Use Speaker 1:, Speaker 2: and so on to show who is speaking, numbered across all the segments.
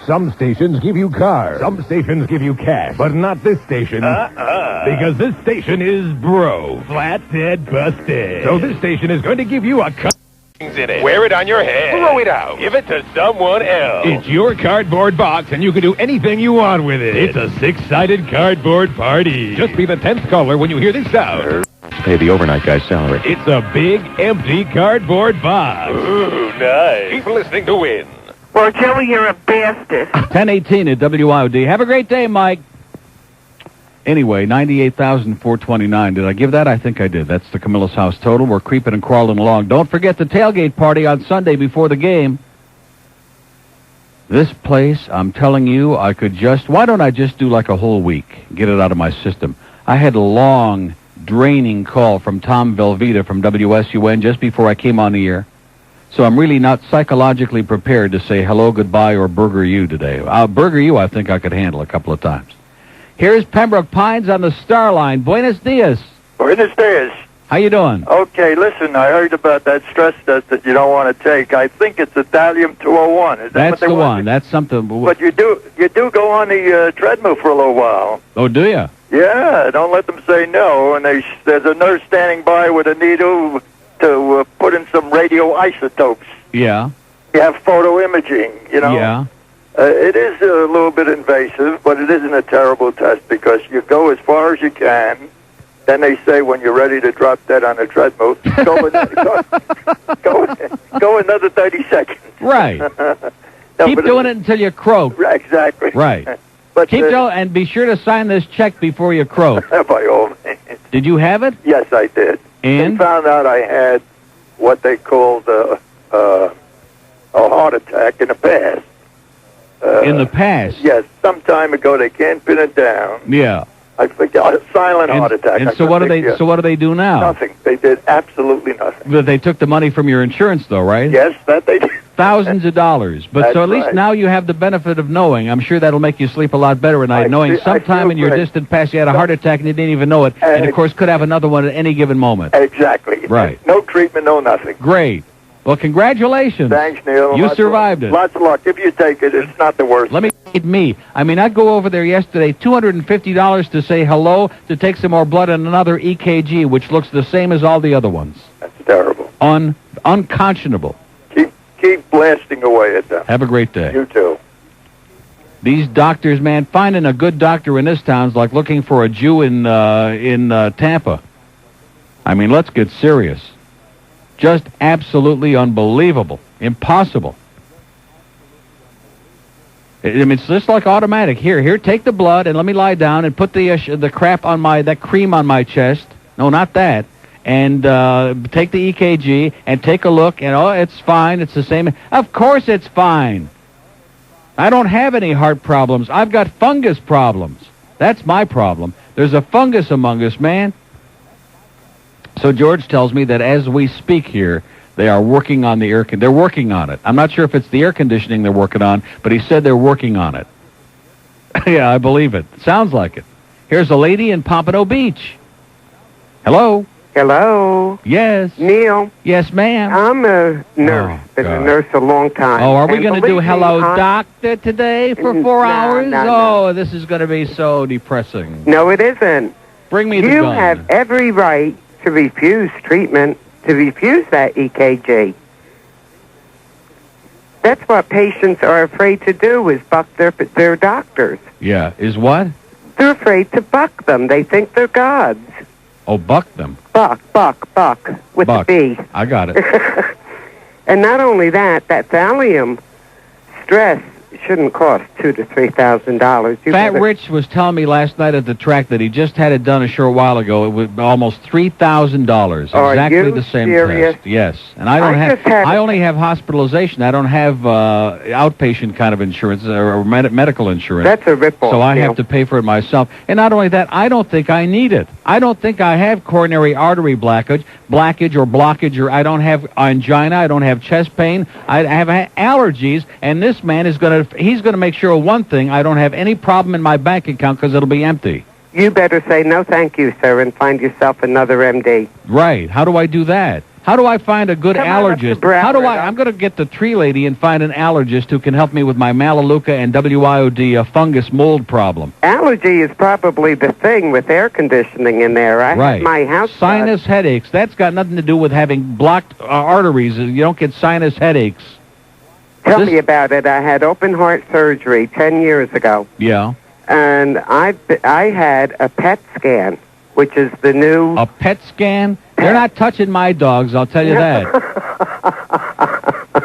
Speaker 1: Some stations give you cars. Some stations give you cash. But not this station. Because this station is broke. Flat dead busted. So this station is going to give you a in it. Wear it on your head. Throw it out. Give it to someone else. It's your cardboard box, and you can do anything you want with it. It's a six-sided cardboard party. Just be the 10th caller when you hear this sound.
Speaker 2: Pay the overnight guy's salary.
Speaker 1: It's a big, empty cardboard box. Ooh, nice. Keep listening to win.
Speaker 3: Well, Joey, you're a bastard.
Speaker 4: 10:18 at WIOD. Have a great day, Mike. Anyway, 98,429. Did I give that? I think I did. That's the Camilla's house total. We're creeping and crawling along. Don't forget the tailgate party on Sunday before the game. This place, I'm telling you, why don't I just do like a whole week? Get it out of my system. I had a long, draining call from Tom Velvita from WSUN just before I came on the air. So I'm really not psychologically prepared to say hello, goodbye, or burger you today. Burger you, I think I could handle a couple of times. Here's Pembroke Pines on the Star Line. Buenos dias.
Speaker 5: Buenos dias.
Speaker 4: How you doing?
Speaker 5: Okay, listen, I heard about that stress test that you don't want to take. I think it's a thallium 201. Is that
Speaker 4: That's
Speaker 5: what they
Speaker 4: the
Speaker 5: want?
Speaker 4: one. That's something.
Speaker 5: But you do go on the treadmill for a little while.
Speaker 4: Oh, do you?
Speaker 5: Yeah, don't let them say no. And there's a nurse standing by with a needle to put in some radioisotopes.
Speaker 4: Yeah.
Speaker 5: You have photo imaging, you know?
Speaker 4: Yeah.
Speaker 5: It is a little bit invasive, but it isn't a terrible test because you go as far as you can. Then they say when you're ready to drop dead on the treadmill, go another 30 seconds.
Speaker 4: Right. Keep doing it until you croak.
Speaker 5: Right, exactly.
Speaker 4: Right.
Speaker 5: But
Speaker 4: Keep going, and be sure to sign this check before you croak.
Speaker 5: By all means.
Speaker 4: Did you have it?
Speaker 5: Yes, I did.
Speaker 4: And?
Speaker 5: They found out I had what they called a heart attack in the past.
Speaker 4: In the past?
Speaker 5: Yes, some time ago. They can't pin it down.
Speaker 4: Yeah.
Speaker 5: I forgot a silent heart attack.
Speaker 4: And so what do they? So what do they do now?
Speaker 5: Nothing. They did absolutely nothing.
Speaker 4: But they took the money from your insurance, though, right?
Speaker 5: Yes, that they did.
Speaker 4: Thousands of dollars. But
Speaker 5: That's
Speaker 4: so at least
Speaker 5: right.
Speaker 4: now you have the benefit of knowing. I'm sure that'll make you sleep a lot better at night, knowing sometime in your distant past you had a heart attack and you didn't even know it, and of course could have another one at any given moment.
Speaker 5: Exactly.
Speaker 4: Right.
Speaker 5: No treatment, no nothing.
Speaker 4: Great. Well, congratulations.
Speaker 5: Thanks, Neil.
Speaker 4: You survived it.
Speaker 5: Lots of luck. If you take it, it's not the worst.
Speaker 4: Let me meet me. I mean, I'd go over there yesterday, $250 to say hello, to take some more blood and another EKG, which looks the same as all the other ones.
Speaker 5: That's terrible.
Speaker 4: Unconscionable.
Speaker 5: Keep blasting away at them.
Speaker 4: Have a great day.
Speaker 5: You too.
Speaker 4: These doctors, man, finding a good doctor in this town is like looking for a Jew in Tampa. I mean, let's get serious. Just absolutely unbelievable. Impossible. I mean, it's just like automatic. Here, take the blood and let me lie down and put the crap on that cream on my chest. No, not that. And take the EKG and take a look, and it's fine. It's the same. Of course it's fine. I don't have any heart problems. I've got fungus problems. That's my problem. There's a fungus among us, man. So George tells me that as we speak here, they are working on the they're working on it. I'm not sure if it's the air conditioning they're working on, but he said they're working on it. Yeah, I believe it. Sounds like it. Here's a lady in Pompano Beach. Hello?
Speaker 3: Hello?
Speaker 4: Yes.
Speaker 3: Neil?
Speaker 4: Yes, ma'am.
Speaker 3: I'm a nurse. Been a nurse a long time.
Speaker 4: Oh, are we going to do Hello Doctor today for 4 hours? No. This is going to be so depressing.
Speaker 3: No, it isn't.
Speaker 4: Bring me the gun.
Speaker 3: You have every right to refuse treatment, to refuse that EKG. That's what patients are afraid to do, is buck their doctors.
Speaker 4: Yeah, is what?
Speaker 3: They're afraid to buck them. They think they're gods.
Speaker 4: Oh, buck them.
Speaker 3: Buck, with
Speaker 4: buck.
Speaker 3: the B.
Speaker 4: I got it.
Speaker 3: And not only that thallium stress shouldn't cost $2,000 to $3,000.
Speaker 4: Fat Rich was telling me last night at the track that he just had it done a short while ago. It was almost $3,000. Exactly the same test. Yes, and I only have hospitalization. I don't have outpatient kind of insurance or medical insurance.
Speaker 3: That's a ripoff.
Speaker 4: So I have to pay for it myself. And not only that, I don't think I need it. I don't think I have coronary artery blockage, or I don't have angina. I don't have chest pain. I have allergies, and this man is he's going to make sure of one thing: I don't have any problem in my bank account because it'll be empty. You
Speaker 3: better say no thank you, sir, and find yourself another MD.
Speaker 4: Right. How do I do that? How do I find a good
Speaker 3: Come on up to
Speaker 4: allergist?
Speaker 3: Broward,
Speaker 4: How do I'm going to get the tree lady and find an allergist who can help me with my Melaleuca and WIOD fungus mold problem.
Speaker 3: Allergy is probably the thing with air conditioning in there. I
Speaker 4: Right.
Speaker 3: had my house
Speaker 4: Sinus headaches. That's got nothing to do with having blocked arteries. You don't get sinus headaches.
Speaker 3: Tell me about it. I had open heart surgery 10 years ago,
Speaker 4: Yeah.
Speaker 3: and I had a PET scan, which is the new...
Speaker 4: A PET scan? They're not touching my dogs, I'll tell you that.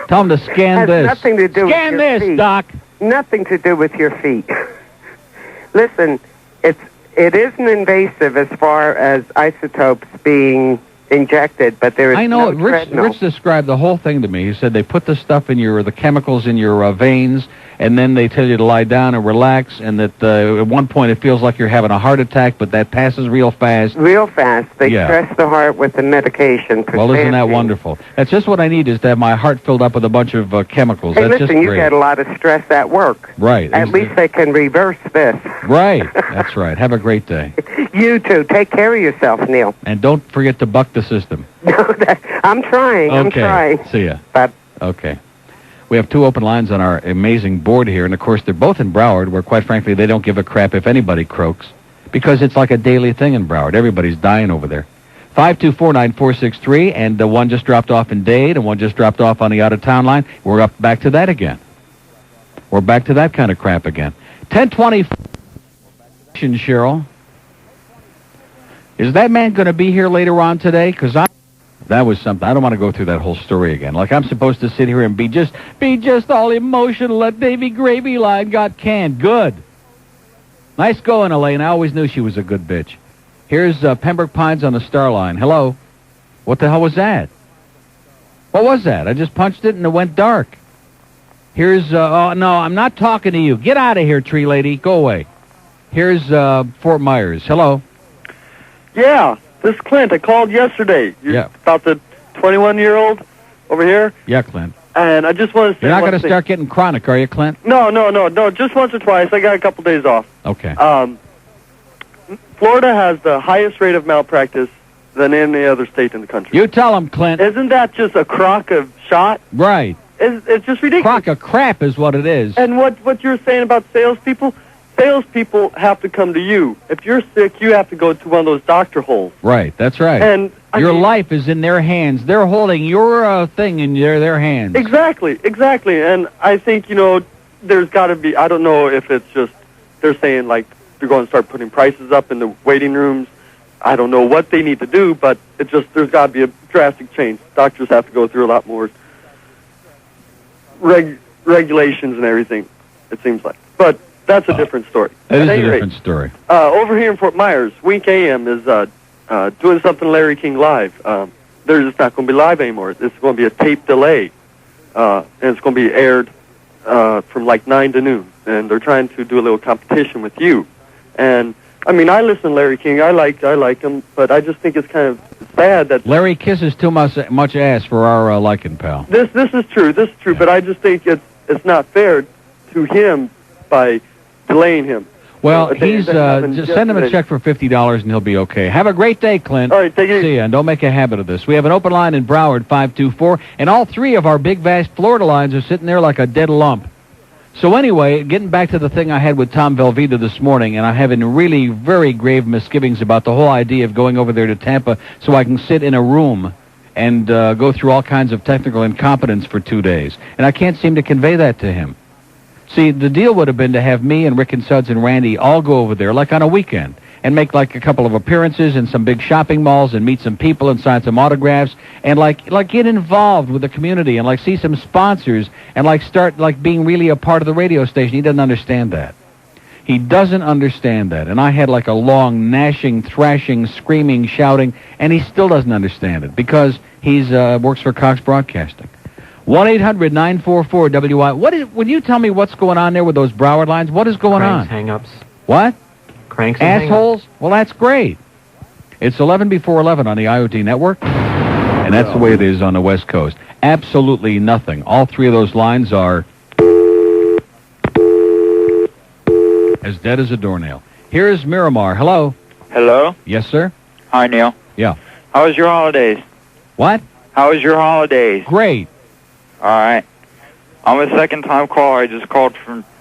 Speaker 4: Tell them to scan
Speaker 3: has
Speaker 4: this.
Speaker 3: nothing to do
Speaker 4: Scan
Speaker 3: with your
Speaker 4: this,
Speaker 3: feet.
Speaker 4: Doc.
Speaker 3: Nothing to do with your feet. Listen, it isn't invasive as far as isotopes being injected, but there is
Speaker 4: I know.
Speaker 3: no
Speaker 4: Rich
Speaker 3: treadmill.
Speaker 4: described the whole thing to me. He said they put the stuff in the chemicals in your veins, and then they tell you to lie down and relax, and that at one point it feels like you're having a heart attack, but that passes real fast.
Speaker 3: Real fast. They
Speaker 4: Yeah.
Speaker 3: stress the heart with the medication.
Speaker 4: Well, isn't that
Speaker 3: Prostacyclin.
Speaker 4: wonderful? That's just what I need, is to have my heart filled up with a bunch of chemicals.
Speaker 3: Hey,
Speaker 4: That's
Speaker 3: listen,
Speaker 4: just
Speaker 3: you
Speaker 4: great.
Speaker 3: get a lot of stress at work.
Speaker 4: Right.
Speaker 3: At least they can reverse this.
Speaker 4: Right. That's right. Have a great day.
Speaker 3: You too. Take care of yourself, Neil.
Speaker 4: And don't forget to buck the system.
Speaker 3: I'm trying. I'm
Speaker 4: Okay.
Speaker 3: trying.
Speaker 4: See ya.
Speaker 3: But
Speaker 4: Okay. We have 2 open lines on our amazing board here, and of course they're both in Broward, where quite frankly they don't give a crap if anybody croaks, because it's like a daily thing in Broward. Everybody's dying over there. 524-9463, and one just dropped off in Dade, and one just dropped off on the out-of-town line. We're up back to that again. We're back to that kind of crap again. 1020, Cheryl. Is that man going to be here later on today? Because that was something. I don't want to go through that whole story again. Like I'm supposed to sit here and be just all emotional that Davy Gravy line got canned. Good. Nice going, Elaine. I always knew she was a good bitch. Here's Pembroke Pines on the Star Line. Hello. What the hell was that? What was that? I just punched it and it went dark. Here's, oh, no, I'm not talking to you. Get out of here, tree lady. Go away. Here's Fort Myers. Hello.
Speaker 6: Yeah, this is Clint. I called yesterday.
Speaker 4: Yeah.
Speaker 6: About the 21-year-old over here.
Speaker 4: Yeah, Clint.
Speaker 6: And I just want to say
Speaker 4: You're not
Speaker 6: one
Speaker 4: going to
Speaker 6: thing.
Speaker 4: start getting chronic, are you, Clint?
Speaker 6: No, just once or twice. I got a couple days off.
Speaker 4: Okay.
Speaker 6: Florida has the highest rate of malpractice than any other state in the country.
Speaker 4: You tell him, Clint.
Speaker 6: Isn't that just a crock of shot?
Speaker 4: Right.
Speaker 6: It's just ridiculous.
Speaker 4: Crock of crap is what it is.
Speaker 6: And what you're saying about salespeople have to come to you. If you're sick, you have to go to one of those doctor holes.
Speaker 4: Right, that's right.
Speaker 6: And
Speaker 4: your life is in their hands. They're holding your thing in their hands.
Speaker 6: Exactly. And I think, there's got to be, I don't know if it's just, they're saying, like, they're going to start putting prices up in the waiting rooms. I don't know what they need to do, but there's got to be a drastic change. Doctors have to go through a lot more regulations and everything, it seems like. But that's a different story.
Speaker 4: That is
Speaker 6: At
Speaker 4: a
Speaker 6: any rate,
Speaker 4: different story.
Speaker 6: over here in Fort Myers, Wink AM is doing something Larry King live. They're just not going to be live anymore. It's going to be a tape delay, and it's going to be aired from like 9 to noon. And they're trying to do a little competition with you. And I mean, I listen to Larry King. I like him, but I just think it's kind of sad that
Speaker 4: Larry kisses too much ass for our liking, pal.
Speaker 6: this is true. This is true, but I just think it's not fair to him by delaying him.
Speaker 4: Well,
Speaker 6: They
Speaker 4: he's
Speaker 6: happened
Speaker 4: just send him a
Speaker 6: yesterday.
Speaker 4: check for $50 and he'll be okay. Have a great day, Clint.
Speaker 6: All right, take it easy.
Speaker 4: See ya, and don't make a habit of this. We have an open line in Broward, 524, and all 3 of our big, vast Florida lines are sitting there like a dead lump. So anyway, getting back to the thing I had with Tom Velvita this morning, and I'm having really very grave misgivings about the whole idea of going over there to Tampa so I can sit in a room and go through all kinds of technical incompetence for 2 days. And I can't seem to convey that to him. See, the deal would have been to have me and Rick and Suds and Randy all go over there like on a weekend and make like a couple of appearances in some big shopping malls and meet some people and sign some autographs and like get involved with the community and like see some sponsors and like start like being really a part of the radio station. He doesn't understand that. He doesn't understand that. And I had like a long gnashing, thrashing, screaming, shouting, and he still doesn't understand it because he's works for Cox Broadcasting. 1-800-944-WI. When you tell me what's going on there with those Broward lines, what is going on?
Speaker 7: Hang-ups.
Speaker 4: What?
Speaker 7: Cranks and
Speaker 4: Assholes? Well, that's great. It's 11 before 11 on the IOD network, and that's the way it is on the West Coast. Absolutely nothing. All 3 of those lines are as dead as a doornail. Here's Miramar. Hello.
Speaker 8: Hello?
Speaker 4: Yes, sir?
Speaker 8: Hi, Neil.
Speaker 4: Yeah.
Speaker 8: How was your holidays?
Speaker 4: What?
Speaker 7: How was your holidays?
Speaker 4: Great.
Speaker 7: All right. I'm a second-time caller.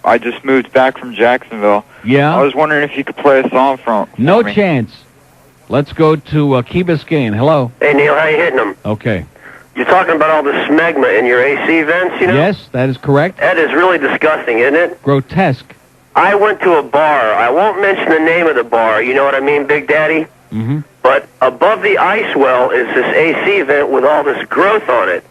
Speaker 7: I just moved back from Jacksonville.
Speaker 4: Yeah?
Speaker 7: I was wondering if you could play a song for
Speaker 4: No
Speaker 7: me.
Speaker 4: chance. Let's go to Key Biscayne. Hello.
Speaker 8: Hey, Neil, how you hitting them?
Speaker 4: Okay.
Speaker 8: You're talking about all the smegma in your AC vents, you know?
Speaker 4: Yes, that is correct.
Speaker 8: That is really disgusting, isn't it?
Speaker 4: Grotesque.
Speaker 8: I went to a bar. I won't mention the name of the bar. You know what I mean, Big Daddy?
Speaker 4: Mm-hmm.
Speaker 8: But above the ice well is this AC vent with all this growth on it.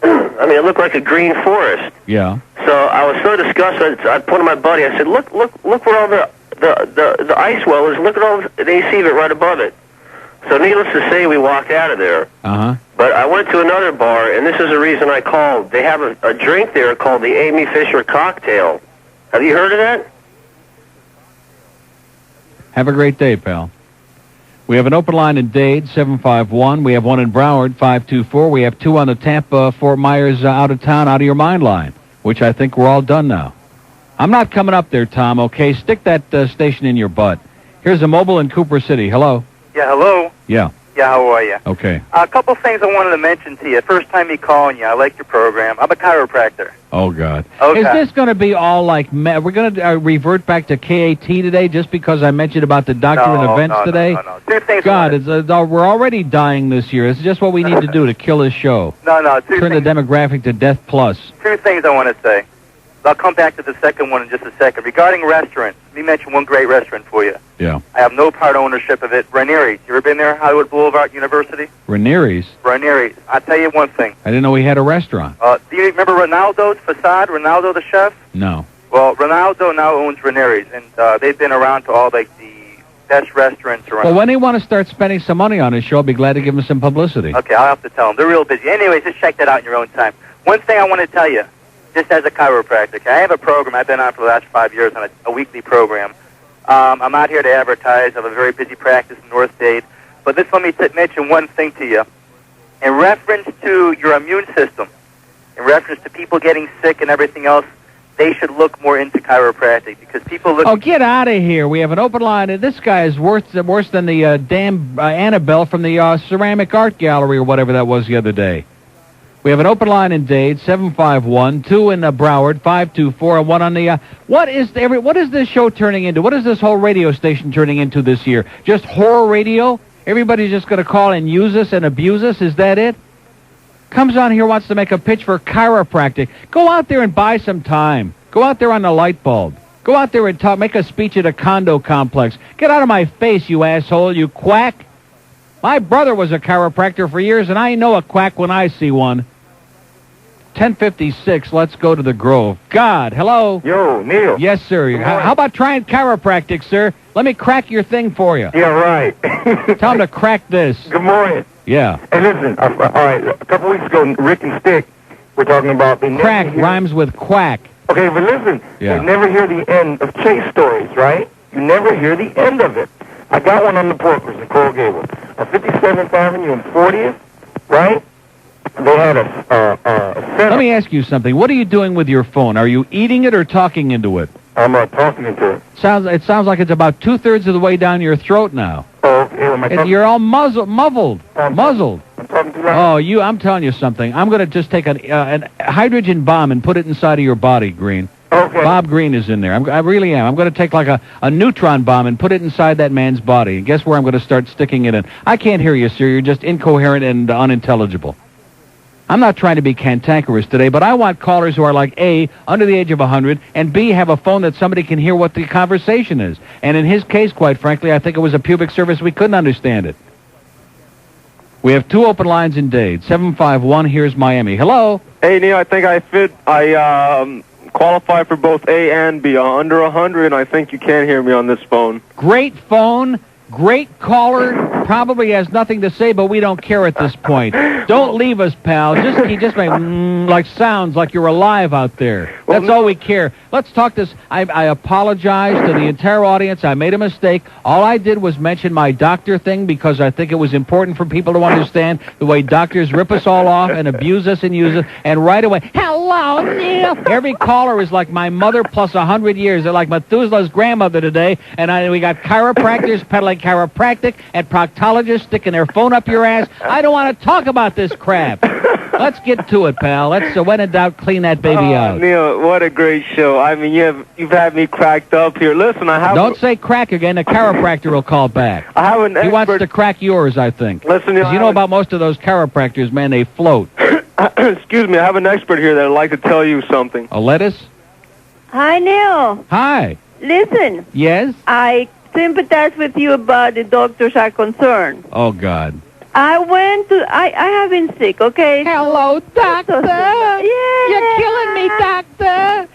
Speaker 8: I mean, it looked like a green forest.
Speaker 4: Yeah.
Speaker 8: So I was so disgusted. I pointed to my buddy. I said, "Look where all the ice well is. Look at all the AC vent right above it." So needless to say, we walked out of there.
Speaker 4: Uh-huh.
Speaker 8: But I went to another bar, and this is the reason I called. They have a drink there called the Amy Fisher Cocktail. Have you heard of that?
Speaker 4: Have a great day, pal. We have an open line in Dade, 751. We have one in Broward, 524. We have two on the Tampa, Fort Myers, out of town, out of your mind line, which I think we're all done now. I'm not coming up there, Tom, okay? Stick that station in your butt. Here's a mobile in Cooper City. Hello?
Speaker 9: Yeah, hello?
Speaker 4: Yeah.
Speaker 9: Yeah, how are you?
Speaker 4: Okay.
Speaker 9: A couple things I wanted to mention to you. First time me calling you. I like your program. I'm a chiropractor.
Speaker 4: Oh, God.
Speaker 9: Okay.
Speaker 4: Is this going to be all like... We're going to revert back to KAT today just because I mentioned about the doctor and events today?
Speaker 9: No. Two things.
Speaker 4: God, we're already dying this year. It's just what we need to do to kill this show.
Speaker 9: No.
Speaker 4: Turn the demographic to Death Plus.
Speaker 9: Two things I want to say. I'll come back to the second one in just a second. Regarding restaurants, let me mention one great restaurant for you.
Speaker 4: Yeah.
Speaker 9: I have no part ownership of it. Ranieri's. You ever been there? Hollywood Boulevard University?
Speaker 4: Ranieri's?
Speaker 9: Ranieri's. I'll tell you one thing.
Speaker 4: I didn't know we had a restaurant.
Speaker 9: Do you remember Ronaldo's Facade? Ronaldo the chef?
Speaker 4: No.
Speaker 9: Well, Ronaldo now owns Ranieri's, and they've been around to all like the best restaurants around.
Speaker 4: Well, when they want to start spending some money on his show, I'll be glad to give them some publicity.
Speaker 9: Okay, I'll have to tell them. They're real busy. Anyways, just check that out in your own time. One thing I want to tell you, just as a chiropractor, I have a program I've been on for the last 5 years on a weekly program. I'm out here to advertise. I have a very busy practice in North Dade. But let me mention one thing to you. In reference to your immune system, in reference to people getting sick and everything else, they should look more into chiropractic because people look...
Speaker 4: Oh, get out of here. We have an open line, and this guy is worse than the damn Annabelle from the Ceramic Art Gallery or whatever that was the other day. We have an open line in Dade, 751, two in Broward, 524, and one on the... What is this show turning into? What is this whole radio station turning into this year? Just horror radio? Everybody's just going to call and use us and abuse us? Is that it? Comes on here, wants to make a pitch for chiropractic. Go out there and buy some time. Go out there on the light bulb. Go out there and talk. Make a speech at a condo complex. Get out of my face, you asshole, you quack. My brother was a chiropractor for years, and I know a quack when I see one. 10:56. Let's go to the Grove. God, hello.
Speaker 10: Yo, Neil.
Speaker 4: Yes, sir. How about trying chiropractic, sir? Let me crack your thing for you.
Speaker 10: Yeah, right.
Speaker 4: Tell him to crack this.
Speaker 10: Good morning.
Speaker 4: Yeah.
Speaker 10: Hey, listen. All right. A couple weeks ago, Rick and Stick were talking about the
Speaker 4: crack rhymes with quack.
Speaker 10: Okay, but listen.
Speaker 4: Yeah.
Speaker 10: You never hear the end of chase stories, right? You never hear the end of it. I got one on the Porkers in Coral Gables, 57th Avenue and 40th, right? They had a
Speaker 4: Let me ask you something. What are you doing with your phone? Are you eating it or talking into it?
Speaker 10: I'm talking into it.
Speaker 4: It sounds like it's about 2/3 of the way down your throat now.
Speaker 10: Oh, okay.
Speaker 4: And you're all muzzled.
Speaker 10: I'm talking too loud.
Speaker 4: Oh, I'm telling you something. I'm going to just take an hydrogen bomb and put it inside of your body, Green.
Speaker 10: Okay.
Speaker 4: Bob Green is in there. I really am. I'm going to take like a neutron bomb and put it inside that man's body. And guess where I'm going to start sticking it in? I can't hear you, sir. You're just incoherent and unintelligible. I'm not trying to be cantankerous today, but I want callers who are like A, under the age of 100, and B, have a phone that somebody can hear what the conversation is. And in his case, quite frankly, I think it was a pubic surface. We couldn't understand it. We have two open lines in Dade. 751, here's Miami. Hello?
Speaker 11: Hey, Neil, I think I qualify for both A and B. Under 100, I think you can hear me on this phone.
Speaker 4: Great phone. Great caller, probably has nothing to say, but we don't care at this point. Don't leave us, pal. Just make like sounds like you're alive out there. That's all we care. Let's talk this. I apologize to the entire audience. I made a mistake. All I did was mention my doctor thing because I think it was important for people to understand the way doctors rip us all off and abuse us and use us. And right away, hello, Neil. Every caller is like my mother plus 100 years. They're like Methuselah's grandmother today. And we got chiropractors peddling like chiropractic and proctologists sticking their phone up your ass. I don't want to talk about this crap. Let's get to it, pal. Let's, when in doubt, clean that baby out.
Speaker 11: Neil, what a great show. I mean, you've had me cracked up here. Listen, I have...
Speaker 4: Don't say crack again. The chiropractor will call back.
Speaker 11: I have an expert...
Speaker 4: He wants to crack yours, I think.
Speaker 11: Listen, Neil,
Speaker 4: because you know about most of those chiropractors, man, they float.
Speaker 11: Excuse me, I have an expert here that would like to tell you something.
Speaker 4: A lettuce?
Speaker 12: Hi, Neil.
Speaker 4: Hi.
Speaker 12: Listen.
Speaker 4: Yes?
Speaker 12: I sympathize with you about the doctors are concerned.
Speaker 4: Oh, God.
Speaker 12: I have been sick, okay?
Speaker 13: Hello, doctor.
Speaker 12: Yeah.
Speaker 13: You're killing me, doctor.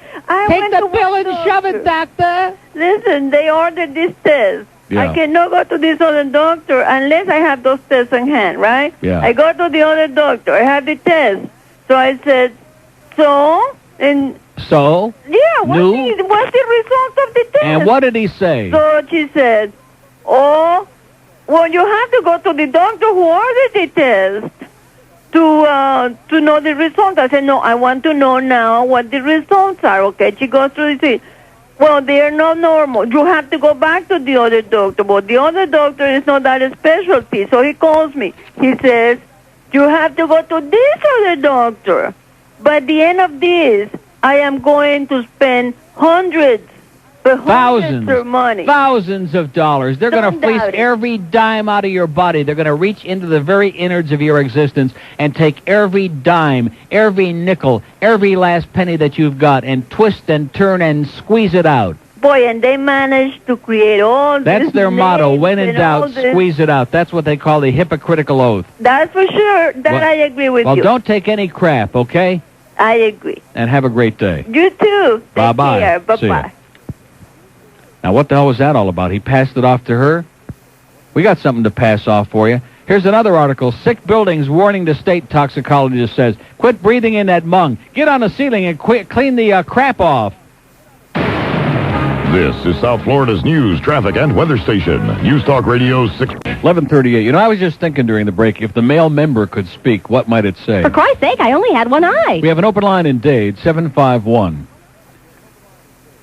Speaker 13: Take the pill and shove it, doctor.
Speaker 12: Listen, they ordered this test.
Speaker 4: Yeah.
Speaker 12: I cannot go to this other doctor unless I have those tests in hand, right?
Speaker 4: Yeah.
Speaker 12: I go to the other doctor. I have the test. So I said, so? And...
Speaker 4: So?
Speaker 12: Yeah, what's the result of the test?
Speaker 4: And what did he say?
Speaker 12: So she said, oh... Well, you have to go to the doctor who ordered the test to know the results. I said, no, I want to know now what the results are, okay? She goes through the thing. Well, they are not normal. You have to go back to the other doctor. But the other doctor is not that a specialty. So he calls me. He says, you have to go to this other doctor. By the end of this, I am going to spend hundreds
Speaker 4: thousands of dollars. They're going to fleece every dime out of your body. They're going to reach into the very innards of your existence and take every dime, every nickel, every last penny that you've got and twist and turn and squeeze it out.
Speaker 12: Boy, and they managed to create all
Speaker 4: That's their motto. When in doubt, squeeze it out. That's what they call the hypocritical oath.
Speaker 12: That's for sure. I agree with you.
Speaker 4: Well, don't take any crap, okay?
Speaker 12: I agree.
Speaker 4: And have a great day.
Speaker 12: You too.
Speaker 4: Bye-bye.
Speaker 12: Take care. Bye-bye.
Speaker 4: Now, what the hell was that all about? He passed it off to her? We got something to pass off for you. Here's another article. Sick buildings warning to state, toxicologist says. Quit breathing in that mung. Get on the ceiling and clean the crap off.
Speaker 1: This is South Florida's news, traffic, and weather station. News Talk Radio
Speaker 4: 1138. You know, I was just thinking during the break, if the male member could speak, what might it say?
Speaker 13: For Christ's sake, I only had one eye.
Speaker 4: We have an open line in Dade, 751.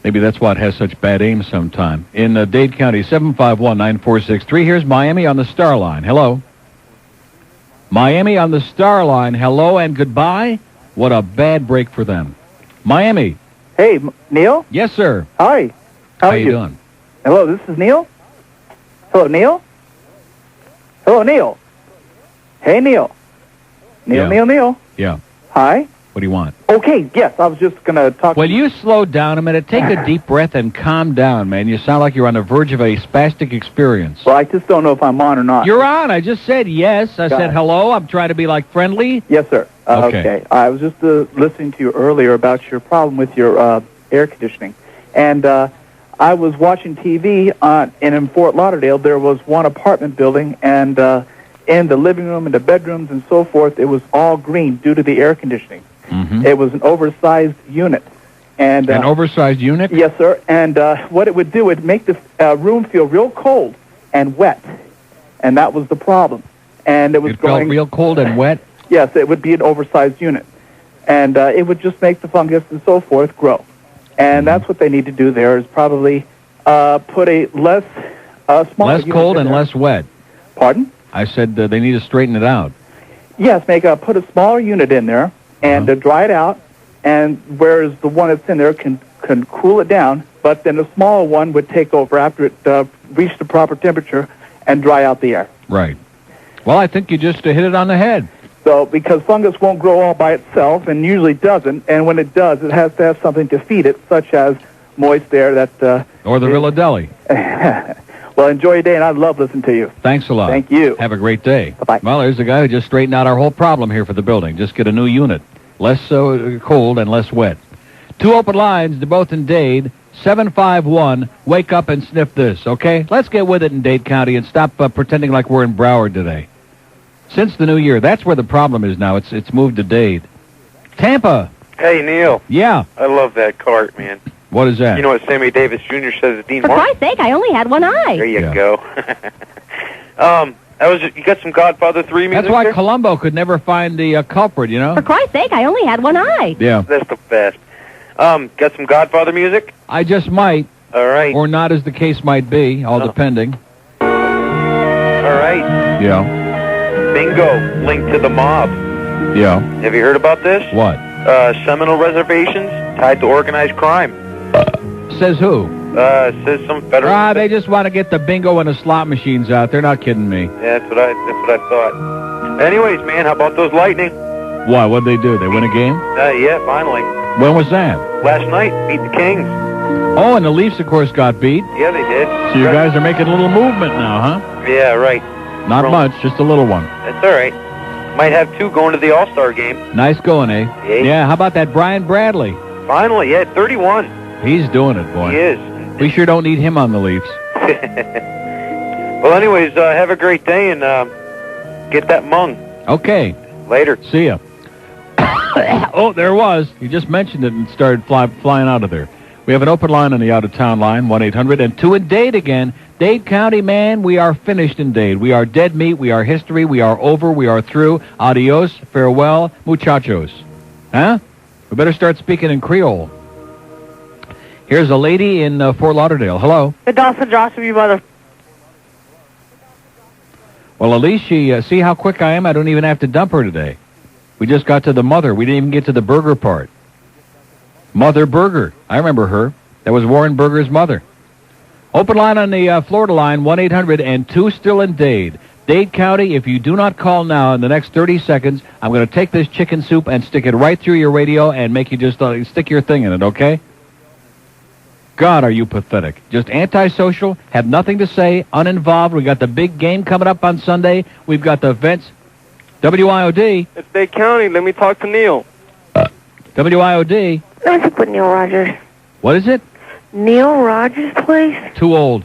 Speaker 4: Maybe that's why it has such bad aim sometime. In Dade County, 751-9463. Here's Miami on the Star Line. Hello. Miami on the Star Line. Hello and goodbye. What a bad break for them. Miami.
Speaker 14: Hey, Neil?
Speaker 4: Yes, sir.
Speaker 14: Hi. How are
Speaker 4: you doing?
Speaker 14: Hello, this is Neil? Hello, Neil? Hello, Neil? Hey, Neil? Neil?
Speaker 4: Yeah.
Speaker 14: Hi?
Speaker 4: What do you want?
Speaker 14: Okay, yes, I was just going to talk...
Speaker 4: Will you slow down a minute? Take a deep breath and calm down, man. You sound like you're on the verge of a spastic experience.
Speaker 14: Well, I just don't know if I'm on or not.
Speaker 4: You're on. I just said yes. I said hello. I'm trying to be, like, friendly.
Speaker 14: Yes, sir. Okay. I was just listening to you earlier about your problem with your air conditioning. And I was watching TV, and in Fort Lauderdale, there was one apartment building, and in the living room and the bedrooms and so forth, it was all green due to the air conditioning.
Speaker 4: Mm-hmm.
Speaker 14: It was an oversized unit. And
Speaker 4: an oversized unit?
Speaker 14: Yes, sir. And what it would do, it would make the room feel real cold and wet. And that was the problem. And it was
Speaker 4: felt real cold and wet?
Speaker 14: Yes, it would be an oversized unit. And it would just make the fungus and so forth grow. And that's what they need to do there is probably put a smaller
Speaker 4: less cold and less wet.
Speaker 14: Pardon?
Speaker 4: I said they need to straighten it out.
Speaker 14: Yes, put a smaller unit in there and dry it out, and whereas the one that's in there can cool it down, but then the smaller one would take over after it reached the proper temperature and dry out the air.
Speaker 4: Right. Well, I think you just hit it on the head.
Speaker 14: So, because fungus won't grow all by itself, and usually doesn't, and when it does, it has to have something to feed it, such as moist air that...
Speaker 4: or the Villadeli.
Speaker 14: Well, enjoy your day, and I love listening to you.
Speaker 4: Thanks a lot.
Speaker 14: Thank you.
Speaker 4: Have a great day.
Speaker 14: Bye-bye.
Speaker 4: Well, there's the guy who just straightened out our whole problem here for the building. Just get a new unit. Less cold and less wet. Two open lines, they're both in Dade. 751, wake up and sniff this, okay? Let's get with it in Dade County and stop pretending like we're in Broward today. Since the new year, that's where the problem is now. It's moved to Dade. Tampa.
Speaker 15: Hey, Neil.
Speaker 4: Yeah.
Speaker 15: I love that cart, man.
Speaker 4: What is that?
Speaker 15: You know what Sammy Davis Jr. says to Dean
Speaker 13: For
Speaker 15: Martin?
Speaker 13: Christ's sake, I only had one eye.
Speaker 15: There you go. You got some Godfather 3 music
Speaker 4: That's why
Speaker 15: there?
Speaker 4: Columbo could never find the culprit, you know?
Speaker 13: For Christ's sake, I only had one eye.
Speaker 4: Yeah.
Speaker 15: That's the best. Got some Godfather music?
Speaker 4: I just might.
Speaker 15: All right.
Speaker 4: Or not, as the case might be, all depending.
Speaker 15: right.
Speaker 2: Yeah.
Speaker 15: Bingo linked to the mob.
Speaker 2: Yeah.
Speaker 15: Have you heard about this?
Speaker 2: What?
Speaker 15: Seminole reservations tied to organized crime.
Speaker 4: Says who?
Speaker 15: Says some federal...
Speaker 4: They just want to get the bingo and the slot machines out. They're not kidding me.
Speaker 15: Yeah, that's what I thought. Anyways, man, how about those Lightning?
Speaker 4: Why? What'd they do? They win a game?
Speaker 15: Yeah, finally.
Speaker 4: When was that?
Speaker 15: Last night, beat the Kings.
Speaker 4: Oh, and the Leafs, of course, got beat.
Speaker 15: Yeah, they did.
Speaker 4: So you guys are making a little movement now, huh?
Speaker 15: Yeah, right.
Speaker 4: Not much, just a little one.
Speaker 15: That's all right. Might have two going to the All-Star game.
Speaker 4: Nice going, eh? Yeah, how about that Brian Bradley?
Speaker 15: Finally, yeah, 31.
Speaker 4: He's doing it, boy.
Speaker 15: He is.
Speaker 4: We sure don't need him on the Leafs.
Speaker 15: Well, anyways, have a great day and get that mung.
Speaker 4: Okay.
Speaker 15: Later.
Speaker 4: See ya. Oh, there it was. You just mentioned it and started flying out of there. We have an open line on the out-of-town line, 1-800, and 2 in Dade again. Dade County, man, we are finished in Dade. We are dead meat. We are history. We are over. We are through. Adios. Farewell. Muchachos. Huh? We better start speaking in Creole. Here's a lady in Fort Lauderdale. Hello.
Speaker 16: The Dolphin drops from your mother.
Speaker 4: Well, at least she, see how quick I am? I don't even have to dump her today. We just got to the mother. We didn't even get to the burger part. Mother Burger. I remember her. That was Warren Burger's mother. Open line on the Florida line, 1-800, and 2 still in Dade. Dade County, if you do not call now in the next 30 seconds, I'm going to take this chicken soup and stick it right through your radio and make you just stick your thing in it, okay? God, are you pathetic. Just antisocial, have nothing to say, uninvolved. We got the big game coming up on Sunday. We've got the events. WIOD.
Speaker 11: It's Dade County. Let me talk to Neil.
Speaker 4: WIOD.
Speaker 12: Don't you put Neil Rogers?
Speaker 4: What is it?
Speaker 12: Neil Rogers' place?
Speaker 4: Too old.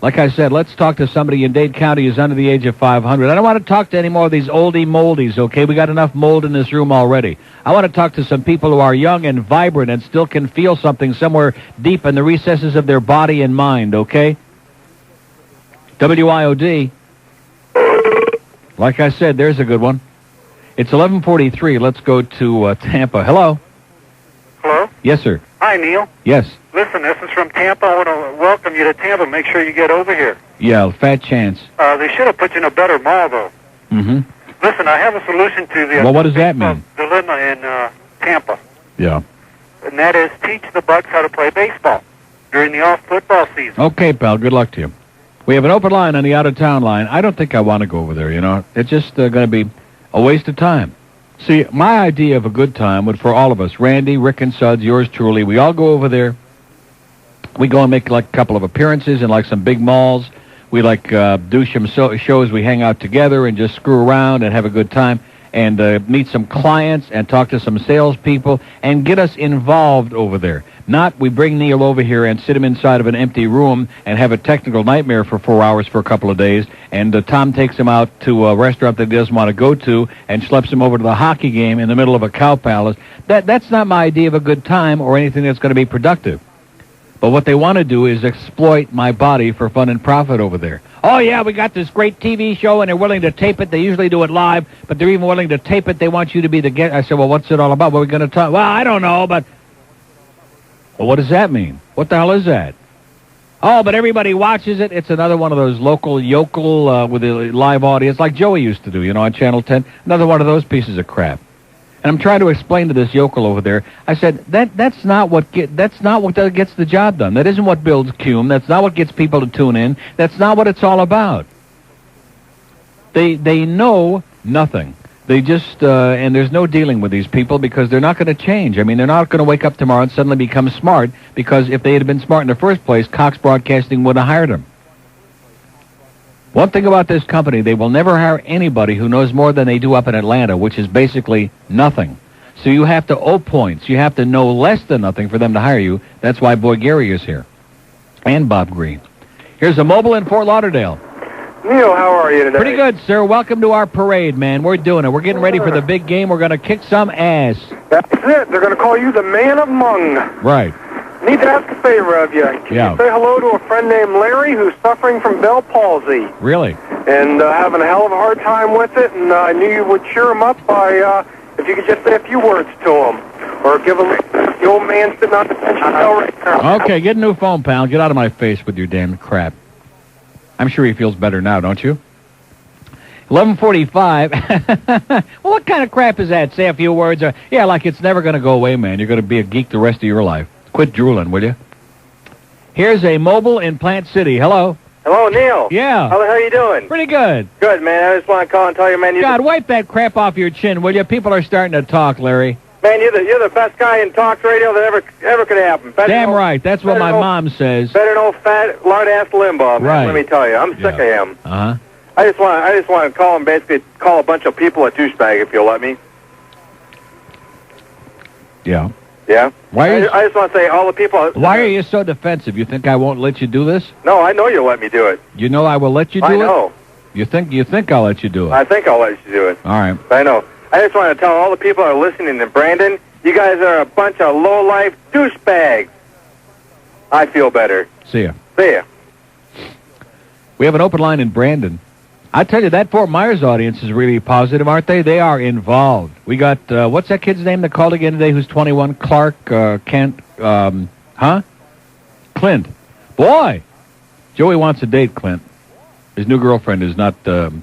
Speaker 4: Like I said, let's talk to somebody in Dade County who's under the age of 500. I don't want to talk to any more of these oldie moldies, okay? We got enough mold in this room already. I want to talk to some people who are young and vibrant and still can feel something somewhere deep in the recesses of their body and mind, okay? WIOD. Like I said, there's a good one. It's 11:43. Let's go to Tampa. Hello?
Speaker 17: Hello?
Speaker 4: Yes, sir.
Speaker 17: Hi, Neil.
Speaker 4: Yes.
Speaker 17: Listen, this is from Tampa. I want to welcome you to Tampa. Make sure you get over here.
Speaker 4: Yeah, fat chance.
Speaker 17: They should have put you in a better mall, though.
Speaker 4: Mm-hmm.
Speaker 17: Listen, I have a solution to the...
Speaker 4: Well, what does that mean?
Speaker 17: ...dilemma in Tampa.
Speaker 4: Yeah.
Speaker 17: And that is teach the Bucks how to play baseball during the off-football season.
Speaker 4: Okay, pal. Good luck to you. We have an open line on the out-of-town line. I don't think I want to go over there, you know. It's just going to be a waste of time. See, my idea of a good time would, for all of us, Randy, Rick and Suds, yours truly, we all go over there. We go and make like a couple of appearances in like some big malls. We like do some shows. We hang out together and just screw around and have a good time and meet some clients and talk to some salespeople and get us involved over there. Not we bring Neil over here and sit him inside of an empty room and have a technical nightmare for 4 hours for a couple of days, and Tom takes him out to a restaurant that he doesn't want to go to and schleps him over to the hockey game in the middle of a cow palace. That's not my idea of a good time or anything that's going to be productive. But what they want to do is exploit my body for fun and profit over there. Oh, yeah, we got this great TV show, and they're willing to tape it. They usually do it live, but they're even willing to tape it. They want you to be the guest. I said, well, what's it all about? What are we going to talk? Well, I don't know, but... Well, what does that mean? What the hell is that? Oh, but everybody watches it. It's another one of those local yokel with a live audience like Joey used to do, you know, on Channel 10. Another one of those pieces of crap. And I'm trying to explain to this yokel over there. I said that's not what gets the job done. That isn't what builds cume. That's not what gets people to tune in. That's not what it's all about. They know nothing. They just and there's no dealing with these people because they're not going to change. I mean, they're not going to wake up tomorrow and suddenly become smart because if they had been smart in the first place, Cox Broadcasting would have hired them. One thing about this company, they will never hire anybody who knows more than they do up in Atlanta, which is basically nothing. So you have to owe points. You have to know less than nothing for them to hire you. That's why Boy Gary is here. And Bob Green. Here's a mobile in Fort Lauderdale.
Speaker 18: Neil, how are you today?
Speaker 4: Pretty good, sir. Welcome to our parade, man. We're doing it. We're getting ready for the big game. We're going to kick some ass.
Speaker 18: That's it. They're going to call you the man of Mung.
Speaker 4: Right.
Speaker 18: Need to ask a favor of you. Can you say hello to a friend named Larry who's suffering from Bell palsy?
Speaker 4: Really?
Speaker 18: And having a hell of a hard time with it, and I knew you would cheer him up by, if you could just say a few words to him. Or give him the old man sitting on the bench right now.
Speaker 4: Okay, get a new phone, pal. Get out of my face with your damn crap. I'm sure he feels better now, don't you? 11:45. Well, what kind of crap is that? Say a few words. Yeah, like it's never going to go away, man. You're going to be a geek the rest of your life. Quit drooling, will you? Here's a mobile in Plant City. Hello.
Speaker 16: Hello, Neil.
Speaker 4: Yeah.
Speaker 16: How are you doing?
Speaker 4: Pretty good.
Speaker 16: Good, man. I just want to call and tell you, man.
Speaker 4: God, wipe that crap off your chin, will you? People are starting to talk, Larry.
Speaker 16: Man, you're the best guy in talk radio that ever could happen.
Speaker 4: Damn right. That's what my mom says.
Speaker 16: Better than old fat lard-ass Limbaugh, man.
Speaker 4: Right.
Speaker 16: Let me tell you, I'm sick of him.
Speaker 4: Uh-huh.
Speaker 16: I just want to call him, basically call a bunch of people a douchebag, if you'll let me.
Speaker 4: Yeah.
Speaker 16: Yeah?
Speaker 4: Why
Speaker 16: I just want to say, all the people...
Speaker 4: Why are you so defensive? You think I won't let you do this?
Speaker 16: No, I know you'll let me do it.
Speaker 4: You know I will let you do it?
Speaker 16: I know.
Speaker 4: You think I'll let you do it?
Speaker 16: I think I'll let you do it.
Speaker 4: All right.
Speaker 16: I know. I just want to tell all the people that are listening to Brandon, you guys are a bunch of low-life douchebags. I feel better.
Speaker 4: See ya.
Speaker 16: See ya.
Speaker 4: We have an open line in Brandon. I tell you, that Fort Myers audience is really positive, aren't they? They are involved. We got, what's that kid's name that called again today who's 21? Clark, Kent, Clint. Boy! Joey wants a date, Clint. His new girlfriend is not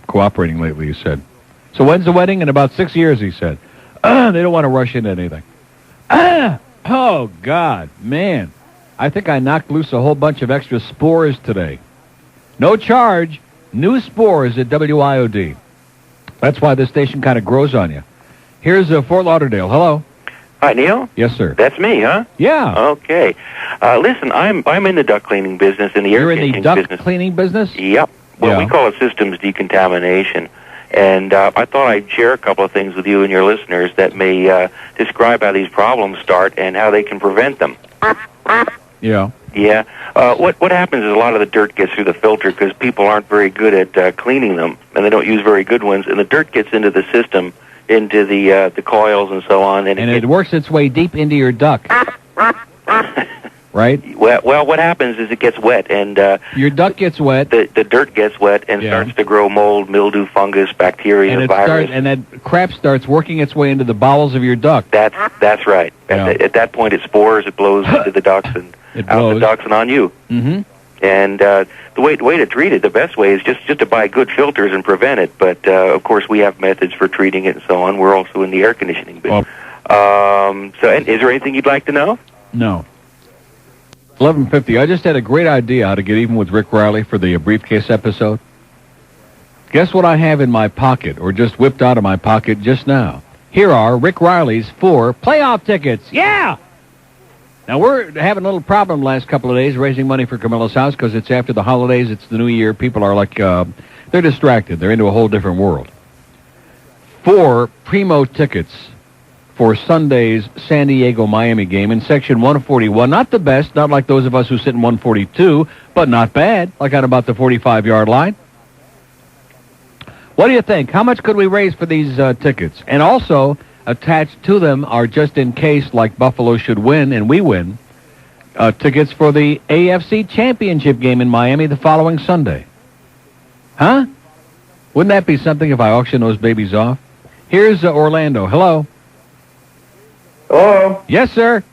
Speaker 4: cooperating lately, he said. So when's the wedding? In about 6 years, he said. They don't want to rush into anything. Oh, God, man. I think I knocked loose a whole bunch of extra spores today. No charge. New spores at WIOD. That's why this station kind of grows on you. Here's Fort Lauderdale. Hello.
Speaker 19: Hi, Neil.
Speaker 4: Yes, sir.
Speaker 19: That's me, huh?
Speaker 4: Yeah.
Speaker 19: Okay. Listen, I'm in the duct cleaning business, in the
Speaker 4: You're
Speaker 19: air
Speaker 4: in the
Speaker 19: conditioning
Speaker 4: duct cleaning business?
Speaker 19: Yep. Well,
Speaker 4: Yeah.
Speaker 19: we call it systems decontamination. And I thought I'd share a couple of things with you and your listeners that may describe how these problems start and how they can prevent them.
Speaker 4: Yeah.
Speaker 19: Yeah. What happens is a lot of the dirt gets through the filter because people aren't very good at cleaning them, and they don't use very good ones, and the dirt gets into the system, into the coils and so on. And
Speaker 4: it works its way deep into your duct. Right?
Speaker 19: Well, what happens is it gets wet, and
Speaker 4: your duct gets wet.
Speaker 19: The dirt gets wet and starts to grow mold, mildew, fungus, bacteria,
Speaker 4: And
Speaker 19: virus.
Speaker 4: and that crap starts working its way into the bowels of your duct.
Speaker 19: That's right. At that point, it spores, it blows into the ducts and out the ducts and on you.
Speaker 4: Mm-hmm.
Speaker 19: And the way to treat it, the best way is just to buy good filters and prevent it. But of course, we have methods for treating it and so on. We're also in the air conditioning business. And is there anything you'd like to know?
Speaker 4: No. 11:50. I just had a great idea how to get even with Rick Riley for the briefcase episode. Guess what I have in my pocket, or just whipped out of my pocket just now? Here are Rick Riley's 4 playoff tickets. Yeah! Now, we're having a little problem the last couple of days raising money for Camilla's house because it's after the holidays. It's the new year. People are like, they're distracted. They're into a whole different world. 4 primo tickets for Sunday's San Diego-Miami game in Section 141. Not the best, not like those of us who sit in 142, but not bad, like on about the 45-yard line. What do you think? How much could we raise for these tickets? And also, attached to them are just in case, like Buffalo should win and we win, tickets for the AFC Championship game in Miami the following Sunday. Huh? Wouldn't that be something if I auction those babies off? Here's Orlando. Hello.
Speaker 11: Hello?
Speaker 4: Yes, sir.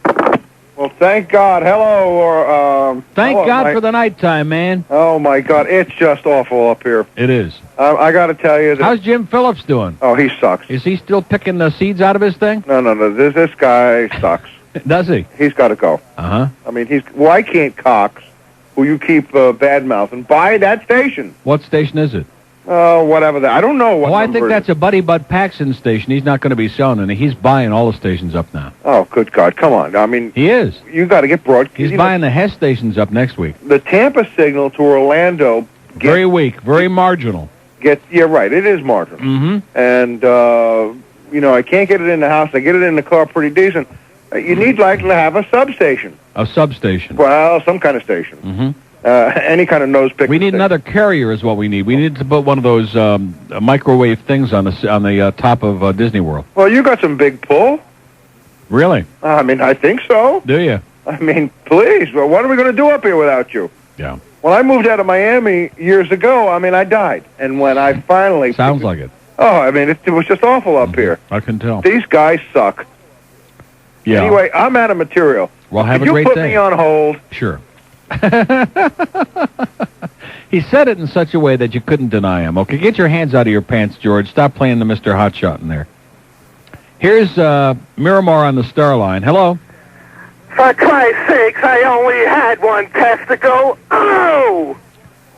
Speaker 11: Well, thank God. Hello.
Speaker 4: Thank
Speaker 11: hello,
Speaker 4: God
Speaker 11: Mike.
Speaker 4: for the nighttime, man.
Speaker 11: Oh, my God. It's just awful up here.
Speaker 4: It is.
Speaker 11: I got to tell you that...
Speaker 4: How's Jim Phillips doing?
Speaker 11: Oh, he sucks.
Speaker 4: Is he still picking the seeds out of his thing?
Speaker 11: No. This guy sucks.
Speaker 4: Does he?
Speaker 11: He's got to go.
Speaker 4: Uh-huh.
Speaker 11: I mean, why can't Cox, who you keep bad-mouthing, buy that station?
Speaker 4: What station is it?
Speaker 11: Oh, whatever. I don't know what
Speaker 4: I
Speaker 11: number
Speaker 4: think
Speaker 11: it
Speaker 4: that's
Speaker 11: is.
Speaker 4: a Buddy Bud Paxson station. He's not going to be selling any. He's buying all the stations up now.
Speaker 11: Oh, good God. Come on. I mean...
Speaker 4: He is.
Speaker 11: You got to get broad...
Speaker 4: He's buying the Hess stations up next week.
Speaker 11: The Tampa signal to Orlando...
Speaker 4: Very weak. Very marginal.
Speaker 11: Yeah, right. It is marginal.
Speaker 4: Mm-hmm.
Speaker 11: And, I can't get it in the house. I get it in the car pretty decent. You need likely to have a substation.
Speaker 4: A substation.
Speaker 11: Well, some kind of station.
Speaker 4: Mm-hmm.
Speaker 11: Any kind of nose pick.
Speaker 4: We need another carrier is what we need. We need to put one of those microwave things on the top of Disney World.
Speaker 11: Well, you got some big pull.
Speaker 4: Really?
Speaker 11: I mean, I think so.
Speaker 4: Do you?
Speaker 11: I mean, please. Well, what are we going to do up here without you?
Speaker 4: Yeah.
Speaker 11: When I moved out of Miami years ago, I mean, I died. And when I finally...
Speaker 4: Sounds like it.
Speaker 11: Oh, I mean, it was just awful up here.
Speaker 4: I can tell.
Speaker 11: These guys suck.
Speaker 4: Yeah.
Speaker 11: Anyway, I'm out of material.
Speaker 4: Well, have
Speaker 11: Could
Speaker 4: a great
Speaker 11: you put
Speaker 4: day.
Speaker 11: me on hold?
Speaker 4: Sure. He said it in such a way that you couldn't deny him. Okay, get your hands out of your pants, George. Stop playing the Mr. Hotshot in there. Here's Miramar on the star line. Hello?
Speaker 18: For Christ's sakes, I only had one testicle. Oh!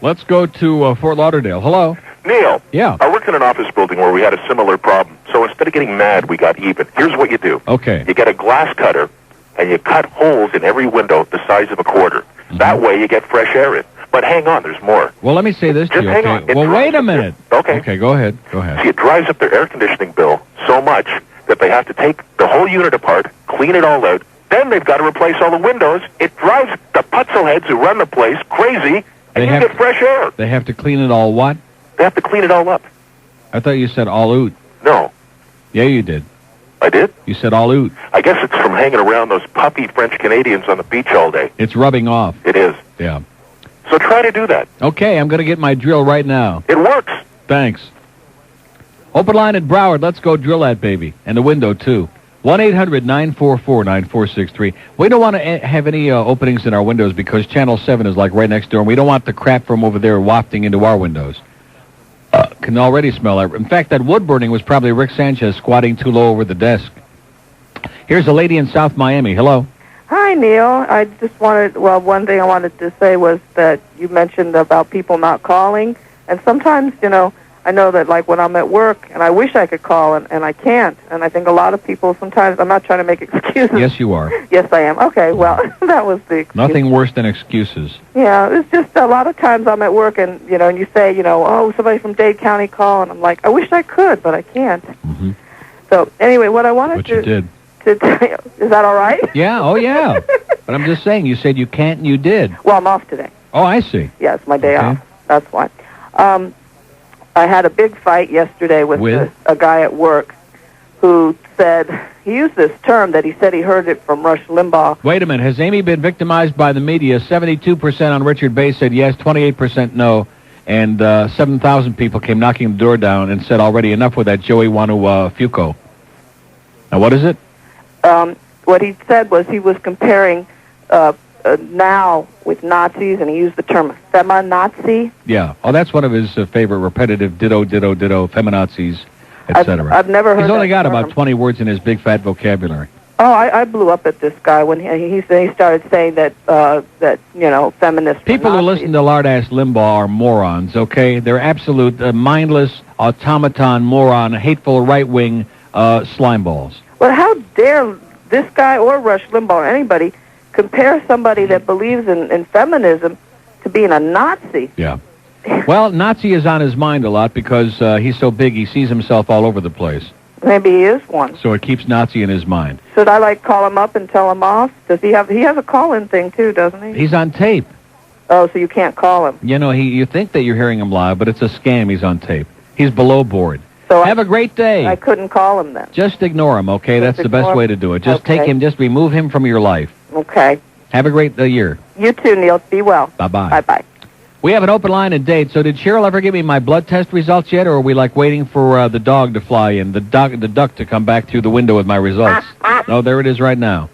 Speaker 4: Let's go to Fort Lauderdale. Hello?
Speaker 20: Neil.
Speaker 4: Yeah.
Speaker 20: I worked in an office building where we had a similar problem. So instead of getting mad, we got even. Here's what you do.
Speaker 4: Okay.
Speaker 20: You get a glass cutter, and you cut holes in every window the size of a quarter. That way you get fresh air in. But hang on, there's more.
Speaker 4: Well, let me say this to
Speaker 20: Just
Speaker 4: you,
Speaker 20: hang
Speaker 4: okay?
Speaker 20: on. It
Speaker 4: Well, wait a
Speaker 20: drives
Speaker 4: minute.
Speaker 20: Okay.
Speaker 4: Okay, go ahead. Go ahead.
Speaker 20: See, it drives up their air conditioning bill so much that they have to take the whole unit apart, clean it all out. Then they've got to replace all the windows. It drives the putzel heads who run the place crazy, and you get fresh air.
Speaker 4: They have to clean it all what?
Speaker 20: They have to clean it all up.
Speaker 4: I thought you said all out.
Speaker 20: No.
Speaker 4: Yeah, you did.
Speaker 20: I did?
Speaker 4: You said all out.
Speaker 20: I guess it's from hanging around those puppy French Canadians on the beach all day.
Speaker 4: It's rubbing off.
Speaker 20: It is.
Speaker 4: Yeah.
Speaker 20: So try to do that.
Speaker 4: Okay, I'm going to get my drill right now.
Speaker 20: It works.
Speaker 4: Thanks. Open line at Broward. Let's go drill that baby. And the window, too. 1-800-944-9463. We don't want to have any openings in our windows because Channel 7 is like right next door, and we don't want the crap from over there wafting into our windows. Can already smell it. In fact, that wood burning was probably Rick Sanchez squatting too low over the desk. Here's a lady in South Miami. Hello.
Speaker 21: Hi, Neil. I just wanted, one thing I wanted to say was that you mentioned about people not calling. And sometimes, I know that, like, when I'm at work, and I wish I could call, and I can't. And I think a lot of people sometimes, I'm not trying to make excuses.
Speaker 4: Yes, you are.
Speaker 21: Yes, I am. Okay, well, that was the excuse.
Speaker 4: Nothing worse than excuses.
Speaker 21: Yeah, it's just a lot of times I'm at work, and, and you say, oh, somebody from Dade County call, and I'm like, I wish I could, but I can't.
Speaker 4: Mm-hmm.
Speaker 21: So, anyway, what I wanted
Speaker 4: But you did.
Speaker 21: to tell you, is that all right?
Speaker 4: Yeah, oh, yeah. But I'm just saying, you said you can't, and you did.
Speaker 21: Well, I'm off today.
Speaker 4: Oh, I see.
Speaker 21: Yeah, it's my day off. That's why. I had a big fight yesterday with a guy at work who said, he used this term that he said he heard it from Rush Limbaugh.
Speaker 4: Wait a minute. Has Amy been victimized by the media? 72% on Richard Bay said yes, 28% no, and 7,000 people came knocking the door down and said already enough with that Joey Wanu-Fuco. Now, what is it?
Speaker 21: What he said was he was comparing now with Nazis, and he used the term feminazi.
Speaker 4: Yeah. Oh, that's one of his favorite repetitive ditto, feminazis, etc.
Speaker 21: I've never heard
Speaker 4: He's only
Speaker 21: that
Speaker 4: got
Speaker 21: term.
Speaker 4: about 20 words in his big fat vocabulary.
Speaker 21: Oh, I blew up at this guy when he started saying that feminists.
Speaker 4: People who listen to lard-ass Limbaugh are morons, okay? They're absolute mindless, automaton, moron, hateful right-wing slimeballs.
Speaker 21: Well, how dare this guy or Rush Limbaugh or anybody compare somebody that believes in feminism to being a Nazi?
Speaker 4: Yeah. Well, Nazi is on his mind a lot because he's so big he sees himself all over the place.
Speaker 21: Maybe he is one.
Speaker 4: So it keeps Nazi in his mind.
Speaker 21: Should I call him up and tell him off? Does he has a call-in thing too, doesn't he?
Speaker 4: He's on tape.
Speaker 21: Oh, so you can't call him.
Speaker 4: You think that you're hearing him live, but it's a scam. He's on tape. He's below board.
Speaker 21: So
Speaker 4: have a great day.
Speaker 21: I couldn't call him then.
Speaker 4: Just ignore him, okay? That's the best way to do it. Just take him, just remove him from your life.
Speaker 21: Okay.
Speaker 4: Have a great year.
Speaker 21: You too, Neil. Be well.
Speaker 4: Bye-bye.
Speaker 21: Bye-bye.
Speaker 4: We have an open line at Dade. So did Cheryl ever give me my blood test results yet, or are we waiting for the dog to fly in, the duck to come back through the window with my results? Oh, there it is right now.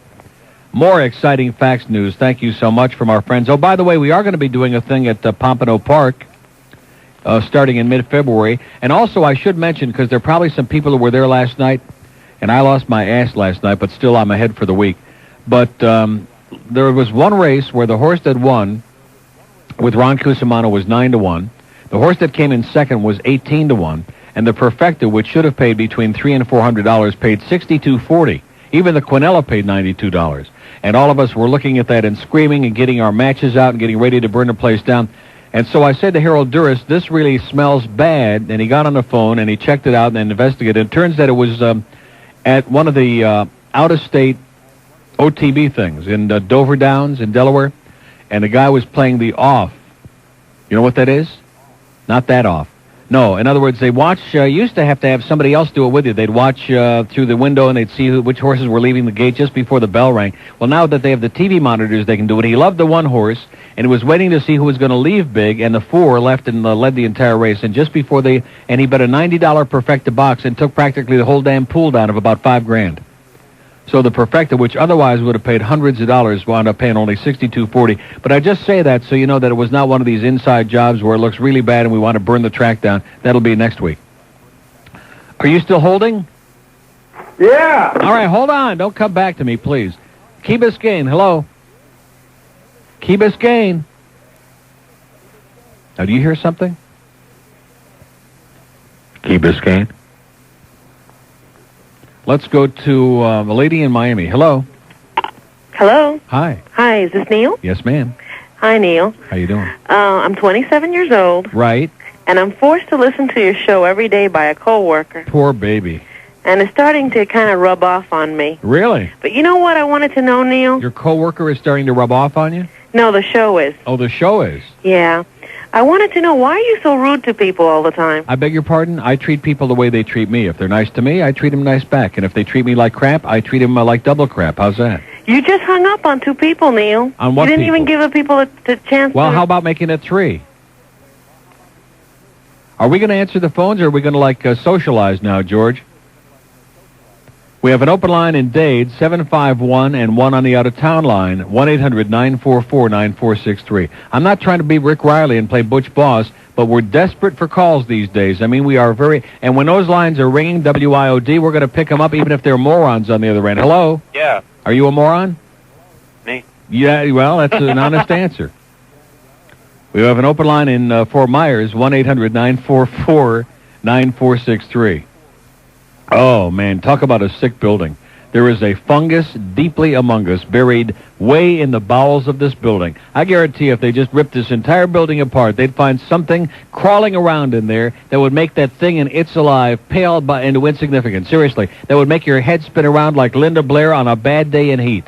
Speaker 4: More exciting facts news. Thank you so much from our friends. Oh, by the way, we are going to be doing a thing at Pompano Park starting in mid-February. And also, I should mention, because there are probably some people who were there last night, and I lost my ass last night, but still I'm ahead for the week. But there was one race where the horse that won with Ron Cusimano was 9-1. The horse that came in second was 18-1. And the Perfecta, which should have paid between $300 and $400, paid $62.40. Even the Quinella paid $92. And all of us were looking at that and screaming and getting our matches out and getting ready to burn the place down. And so I said to Harold Duras, this really smells bad. And he got on the phone and he checked it out and investigated. It turns out it was at one of the out-of-state OTB things in Dover Downs in Delaware. And the guy was playing the off. You know what that is? Not that off. No, in other words, they watch, used to have somebody else do it with you. They'd watch through the window and they'd see which horses were leaving the gate just before the bell rang. Well, now that they have the TV monitors, they can do it. He loved the one horse and he was waiting to see who was going to leave big, and the four left and led the entire race. And just before and he bet a $90 Perfecta box and took practically the whole damn pool down of about $5,000. So the Perfecta, which otherwise would have paid hundreds of dollars, wound up paying only $62.40. But I just say that so you know that it was not one of these inside jobs where it looks really bad and we want to burn the track down. That'll be next week. Are you still holding?
Speaker 10: Yeah.
Speaker 4: All right, hold on. Don't come back to me, please. Key Biscayne, hello. Key Biscayne. Now, do you hear something? Key Biscayne. Let's go to a lady in Miami. Hello.
Speaker 5: Hello.
Speaker 4: Hi.
Speaker 5: Hi, is this Neil?
Speaker 4: Yes, ma'am.
Speaker 5: Hi, Neil.
Speaker 4: How you doing?
Speaker 5: I'm 27 years old,
Speaker 4: Right.
Speaker 5: and I'm forced to listen to your show every day by a coworker,
Speaker 4: Poor baby.
Speaker 5: and it's starting to kind of rub off on me.
Speaker 4: Really?
Speaker 5: But you know what I wanted to know, Neil?
Speaker 4: Your coworker is starting to rub off on you?
Speaker 5: No, the show is.
Speaker 4: Oh, the show is.
Speaker 5: Yeah. I wanted to know, why are you so rude to people all the time?
Speaker 4: I beg your pardon? I treat people the way they treat me. If they're nice to me, I treat them nice back. And if they treat me like crap, I treat them like double crap. How's that?
Speaker 5: You just hung up on 2 people, Neil.
Speaker 4: On what
Speaker 5: You didn't
Speaker 4: people?
Speaker 5: even give people the chance
Speaker 4: Well,
Speaker 5: to...
Speaker 4: how about making it 3? Are we going to answer the phones, or are we going to, socialize now, George? We have an open line in Dade, 751, and one on the out-of-town line, 1-800-944-9463. I'm not trying to be Rick Riley and play Butch Boss, but we're desperate for calls these days. I mean, we are very... And when those lines are ringing, WIOD, we're going to pick them up even if they're morons on the other end. Hello?
Speaker 15: Yeah.
Speaker 4: Are you a moron?
Speaker 15: Me?
Speaker 4: Yeah, well, that's an honest answer. We have an open line in Fort Myers, 1-800-944-9463. Oh, man, talk about a sick building. There is a fungus deeply among us, buried way in the bowels of this building. I guarantee if they just ripped this entire building apart, they'd find something crawling around in there that would make that thing in It's Alive pale into insignificance. Seriously, that would make your head spin around like Linda Blair on a bad day in heat.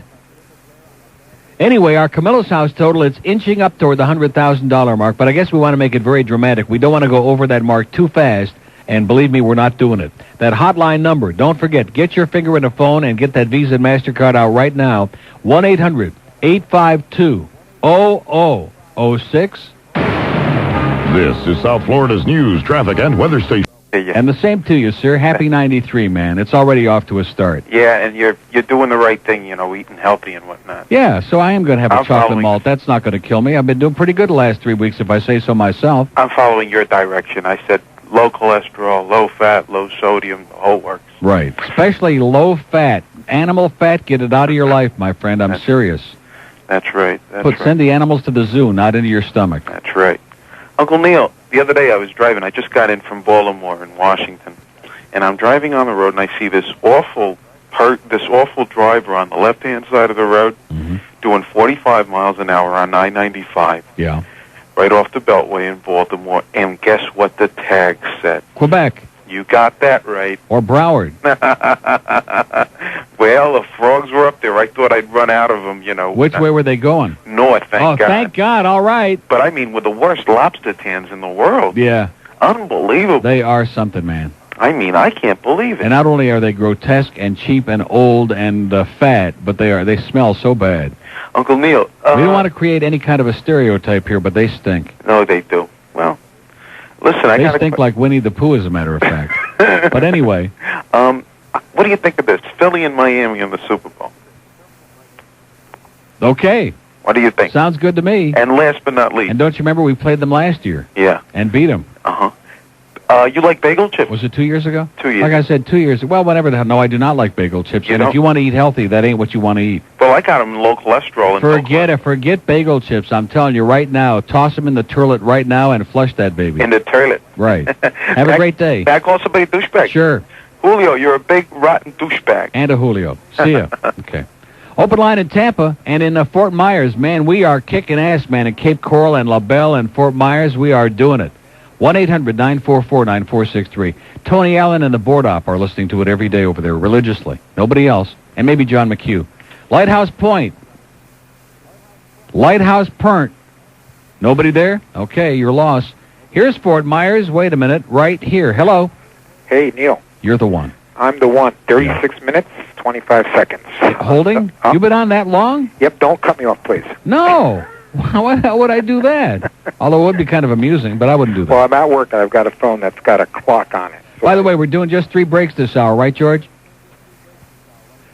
Speaker 4: Anyway, our Camilla's house total, it's inching up toward the $100,000 mark, but I guess we want to make it very dramatic. We don't want to go over that mark too fast. And believe me, we're not doing it. That hotline number, don't forget, get your finger in the phone and get that Visa and MasterCard out right now. 1-800-852-0006.
Speaker 1: This is South Florida's news, traffic, and weather station.
Speaker 4: And the same to you, sir. Happy 93, man. It's already off to a start.
Speaker 22: Yeah, and you're doing the right thing, eating healthy and whatnot.
Speaker 4: Yeah, so I am going to have a
Speaker 22: I'm
Speaker 4: chocolate
Speaker 22: following-
Speaker 4: malt. That's not going to kill me. I've been doing pretty good the last 3 weeks, if I say so myself.
Speaker 22: I'm following your direction. I said low cholesterol, low fat, low sodium, the whole works.
Speaker 4: Right. Especially low fat. Animal fat, get it out of your life, my friend. I'm serious.
Speaker 22: That's right. That's right.
Speaker 4: Send the animals to the zoo, not into your stomach.
Speaker 22: That's right. Uncle Neil, the other day I was driving. I just got in from Baltimore in Washington, and I'm driving on the road, and I see this awful driver on the left-hand side of the road doing 45 miles an hour on I-95.
Speaker 4: Yeah.
Speaker 22: Right off the Beltway in Baltimore, and guess what the tag said?
Speaker 4: Quebec.
Speaker 22: You got that right.
Speaker 4: Or Broward.
Speaker 22: Well, the frogs were up there. I thought I'd run out of them,
Speaker 4: Which way were they going?
Speaker 22: North, thank God.
Speaker 4: Thank God. All right.
Speaker 22: But I mean, with the worst lobster tans in the world.
Speaker 4: Yeah.
Speaker 22: Unbelievable.
Speaker 4: They are something, man.
Speaker 22: I mean, I can't believe it.
Speaker 4: And not only are they grotesque and cheap and old and fat, but they smell so bad.
Speaker 22: Uncle Neil.
Speaker 4: We don't want to create any kind of a stereotype here, but they stink.
Speaker 22: No, they do. Well, listen,
Speaker 4: They stink like Winnie the Pooh, as a matter of fact. But anyway.
Speaker 22: What do you think of this? Philly and Miami in the Super Bowl.
Speaker 4: Okay.
Speaker 22: What do you think?
Speaker 4: Sounds good to me.
Speaker 22: And last but not least.
Speaker 4: And don't you remember we played them last year?
Speaker 22: Yeah.
Speaker 4: And beat them.
Speaker 22: Uh-huh. You like bagel chips?
Speaker 4: Was it 2 years ago?
Speaker 22: 2 years.
Speaker 4: Like I said, 2 years. Well, whatever the hell. No, I do not like bagel chips.
Speaker 22: You
Speaker 4: And if
Speaker 22: don't?
Speaker 4: you want to eat healthy, that ain't what you want to eat.
Speaker 22: Well, I got them in low cholesterol. And
Speaker 4: Forget it. Forget bagel chips. I'm telling you right now. Toss them in the toilet right now and flush that baby.
Speaker 22: in the toilet.
Speaker 4: Right. Have a great day.
Speaker 22: Back also be a douchebag.
Speaker 4: Sure.
Speaker 22: Julio, you're a big rotten douchebag.
Speaker 4: And a Julio. See ya. Okay. Open line in Tampa and in Fort Myers. Man, we are kicking ass, man. In Cape Coral and LaBelle and Fort Myers, we are doing it. 1-800-944-9463. Tony Allen and the Board Op are listening to it every day over there, religiously. Nobody else. And maybe John McHugh. Lighthouse Point. Lighthouse Point. Nobody there? Okay, you're lost. Here's Fort Myers. Wait a minute. Right here. Hello.
Speaker 23: Hey, Neil.
Speaker 4: You're the one.
Speaker 23: I'm the one. 36 minutes, 25 seconds.
Speaker 4: Holding? You been on that long?
Speaker 23: Yep, don't cut me off, please.
Speaker 4: No. Why the hell would I do that? Although it would be kind of amusing, but I wouldn't do that.
Speaker 23: Well, I'm at work, and I've got a phone that's got a clock on it.
Speaker 4: By the way, we're doing just 3 breaks this hour, right, George?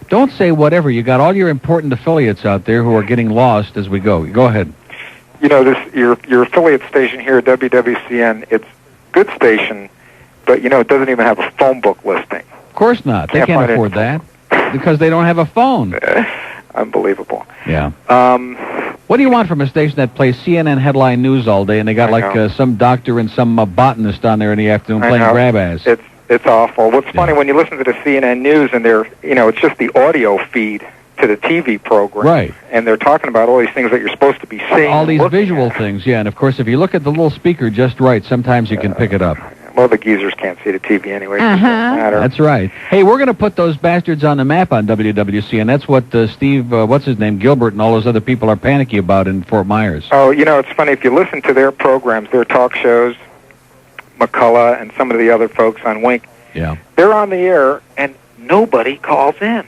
Speaker 4: Don't say whatever. You got all your important affiliates out there who are getting lost as we go. Go ahead.
Speaker 23: You know, your affiliate station here, WWCN, it's a good station, but, you know, it doesn't even have a phone book listing.
Speaker 4: Of course not. They can't afford that because they don't have a phone.
Speaker 23: Unbelievable.
Speaker 4: Yeah. What do you want from a station that plays CNN headline news all day and they got like some doctor and some botanist on there in the afternoon playing grab ass?
Speaker 23: It's awful. What's funny, when you listen to the CNN news and it's just the audio feed to the TV program.
Speaker 4: Right.
Speaker 23: And they're talking about all these things that you're supposed to be seeing.
Speaker 4: All these visual things, yeah. And, of course, if you look at the little speaker just right, sometimes you can pick it up.
Speaker 23: Well, the geezers can't see the TV anyway. So it doesn't matter.
Speaker 4: That's right. Hey, we're going to put those bastards on the map on WWC, and that's what Steve, what's his name, Gilbert, and all those other people are panicky about in Fort Myers.
Speaker 23: Oh, you know, it's funny. If you listen to their programs, their talk shows, McCullough and some of the other folks on Wink,
Speaker 4: yeah,
Speaker 23: they're on the air, and nobody calls in.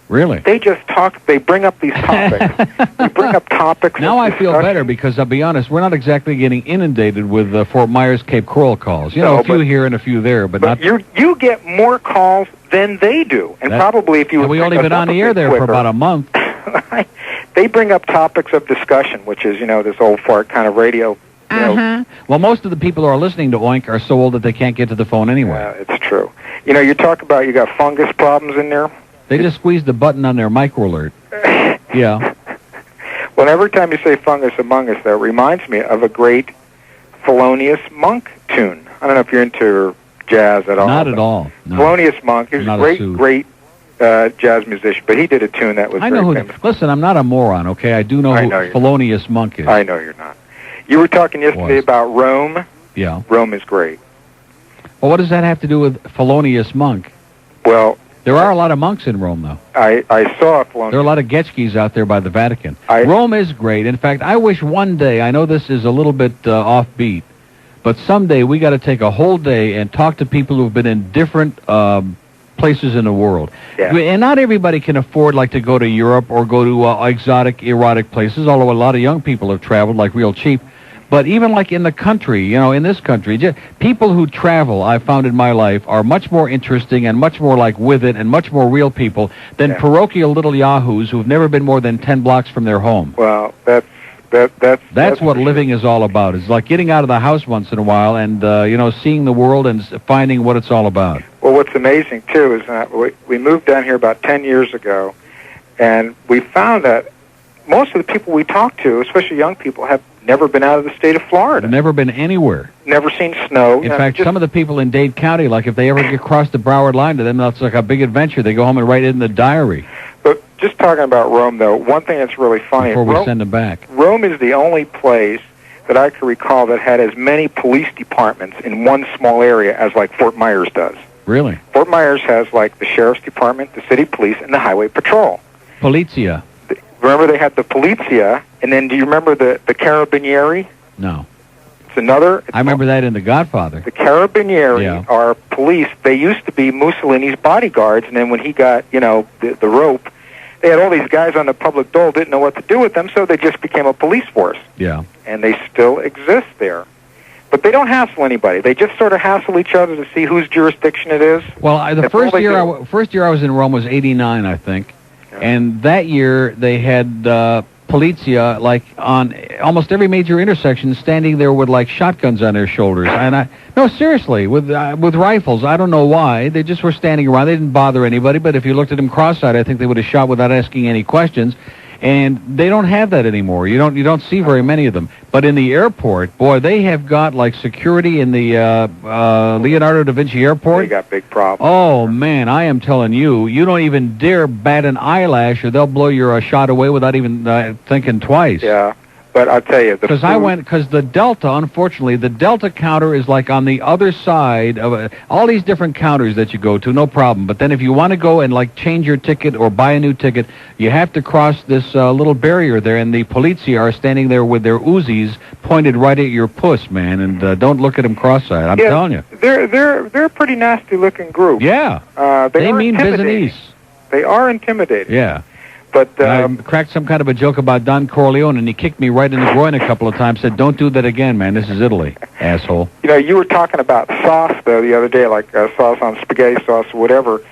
Speaker 4: Really?
Speaker 23: They just talk. They bring up these topics. They bring up topics.
Speaker 4: Now I feel better because I'll be honest, we're not exactly getting inundated with Fort Myers, Cape Coral calls. You know, a few here and a few there, but not.
Speaker 23: You get more calls than they do, and probably if you.
Speaker 4: And we only been on the air there for about a month.
Speaker 23: They bring up topics of discussion, which is this old fart kind of radio. You know.
Speaker 4: Well, most of the people who are listening to Oink are so old that they can't get to the phone anyway.
Speaker 23: It's true. You know, you talk about you got fungus problems in there.
Speaker 4: They just squeeze the button on their micro alert. Yeah.
Speaker 23: Well, every time you say fungus among us, that reminds me of a great Thelonious Monk tune. I don't know if you're into jazz at all.
Speaker 4: Not at all. No.
Speaker 23: Thelonious Monk, he was a great jazz musician, but he did a tune that was very famous.
Speaker 4: Listen, I'm not a moron, okay? I do know who Thelonious Monk is.
Speaker 23: I know you're not. You were talking yesterday about Rome.
Speaker 4: Yeah.
Speaker 23: Rome is great.
Speaker 4: Well, what does that have to do with Thelonious Monk?
Speaker 23: Well,
Speaker 4: there are a lot of monks in Rome, though.
Speaker 23: I saw Thelonious.
Speaker 4: There are a lot of Getchkis out there by the Vatican. Rome is great. In fact, I wish one day, I know this is a little bit offbeat, but someday we got to take a whole day and talk to people who have been in different places in the world.
Speaker 23: Yeah.
Speaker 4: And not everybody can afford, like, to go to Europe or go to exotic, erotic places, although a lot of young people have traveled, like, real cheap. But even like in the country, in this country, people who travel, I've found in my life, are much more interesting and much more like with it and much more real people than parochial little yahoos who've never been more than 10 blocks from their home.
Speaker 23: Well,
Speaker 4: that's what living is all about. It's like getting out of the house once in a while and, seeing the world and finding what it's all about.
Speaker 23: Well, what's amazing, too, is that we moved down here about 10 years ago, and we found that most of the people we talk to, especially young people, have never been out of the state of Florida.
Speaker 4: Never been anywhere.
Speaker 23: Never seen snow.
Speaker 4: In fact, some of the people in Dade County, like if they ever get across the Broward line to them, that's like a big adventure. They go home and write it in the diary.
Speaker 23: But just talking about Rome, though, one thing that's really funny.
Speaker 4: Before we send them back.
Speaker 23: Rome is the only place that I can recall that had as many police departments in one small area as like Fort Myers does.
Speaker 4: Really?
Speaker 23: Fort Myers has like the sheriff's department, the city police, and the highway patrol.
Speaker 4: Polizia.
Speaker 23: Remember they had the Polizia, and then do you remember the Carabinieri?
Speaker 4: No.
Speaker 23: It's another...
Speaker 4: I remember that in The Godfather.
Speaker 23: The Carabinieri are police. They used to be Mussolini's bodyguards, and then when he got, the rope, they had all these guys on the public dole, didn't know what to do with them, so they just became a police force.
Speaker 4: Yeah.
Speaker 23: And they still exist there. But they don't hassle anybody. They just sort of hassle each other to see whose jurisdiction it is.
Speaker 4: Well, the first year I was in Rome was 89, I think. And that year they had Polizia like on almost every major intersection, standing there with like shotguns on their shoulders. And no, seriously, with rifles. I don't know why. They just were standing around. They didn't bother anybody. But if you looked at them cross-eyed, I think they would have shot without asking any questions. And they don't have that anymore. You don't see very many of them. But in the airport, boy, they have got like security in the Leonardo da Vinci Airport.
Speaker 23: They got big problems.
Speaker 4: Oh man, I am telling you, you don't even dare bat an eyelash, or they'll blow your shot away without even thinking twice.
Speaker 23: Yeah. But I'll tell you,
Speaker 4: because the Delta, unfortunately, the Delta counter is like on the other side of all these different counters that you go to, no problem. But then if you want to go and like change your ticket or buy a new ticket, you have to cross this little barrier there, and the Polizia are standing there with their Uzis pointed right at your puss, man. And don't look at them cross-eyed. I'm telling you,
Speaker 23: they're a pretty nasty-looking group.
Speaker 4: Yeah, they mean business.
Speaker 23: They are intimidating.
Speaker 4: Yeah.
Speaker 23: But
Speaker 4: I cracked some kind of a joke about Don Corleone, and he kicked me right in the groin a couple of times. Said, "Don't do that again, man. This is Italy, asshole."
Speaker 23: You were talking about sauce though the other day, like sauce on spaghetti sauce or whatever.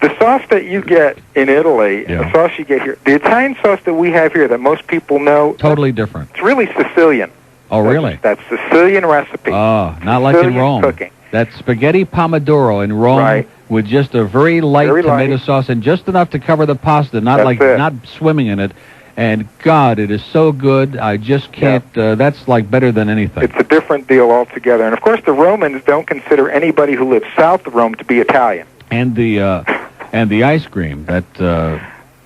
Speaker 23: The sauce that you get in Italy and the sauce you get here, the Italian sauce that we have here that most people know,
Speaker 4: Totally different.
Speaker 23: it's really Sicilian.
Speaker 4: Oh, really?
Speaker 23: That's Sicilian recipe.
Speaker 4: Oh, not like in
Speaker 23: Sicilian
Speaker 4: Rome.
Speaker 23: cooking.
Speaker 4: That spaghetti pomodoro in Rome with just a very light tomato sauce and just enough to cover the pasta, not swimming in it. And God, it is so good. I just can't. That's like better than anything.
Speaker 23: It's a different deal altogether. And of course, the Romans don't consider anybody who lives south of Rome to be Italian.
Speaker 4: And the ice cream that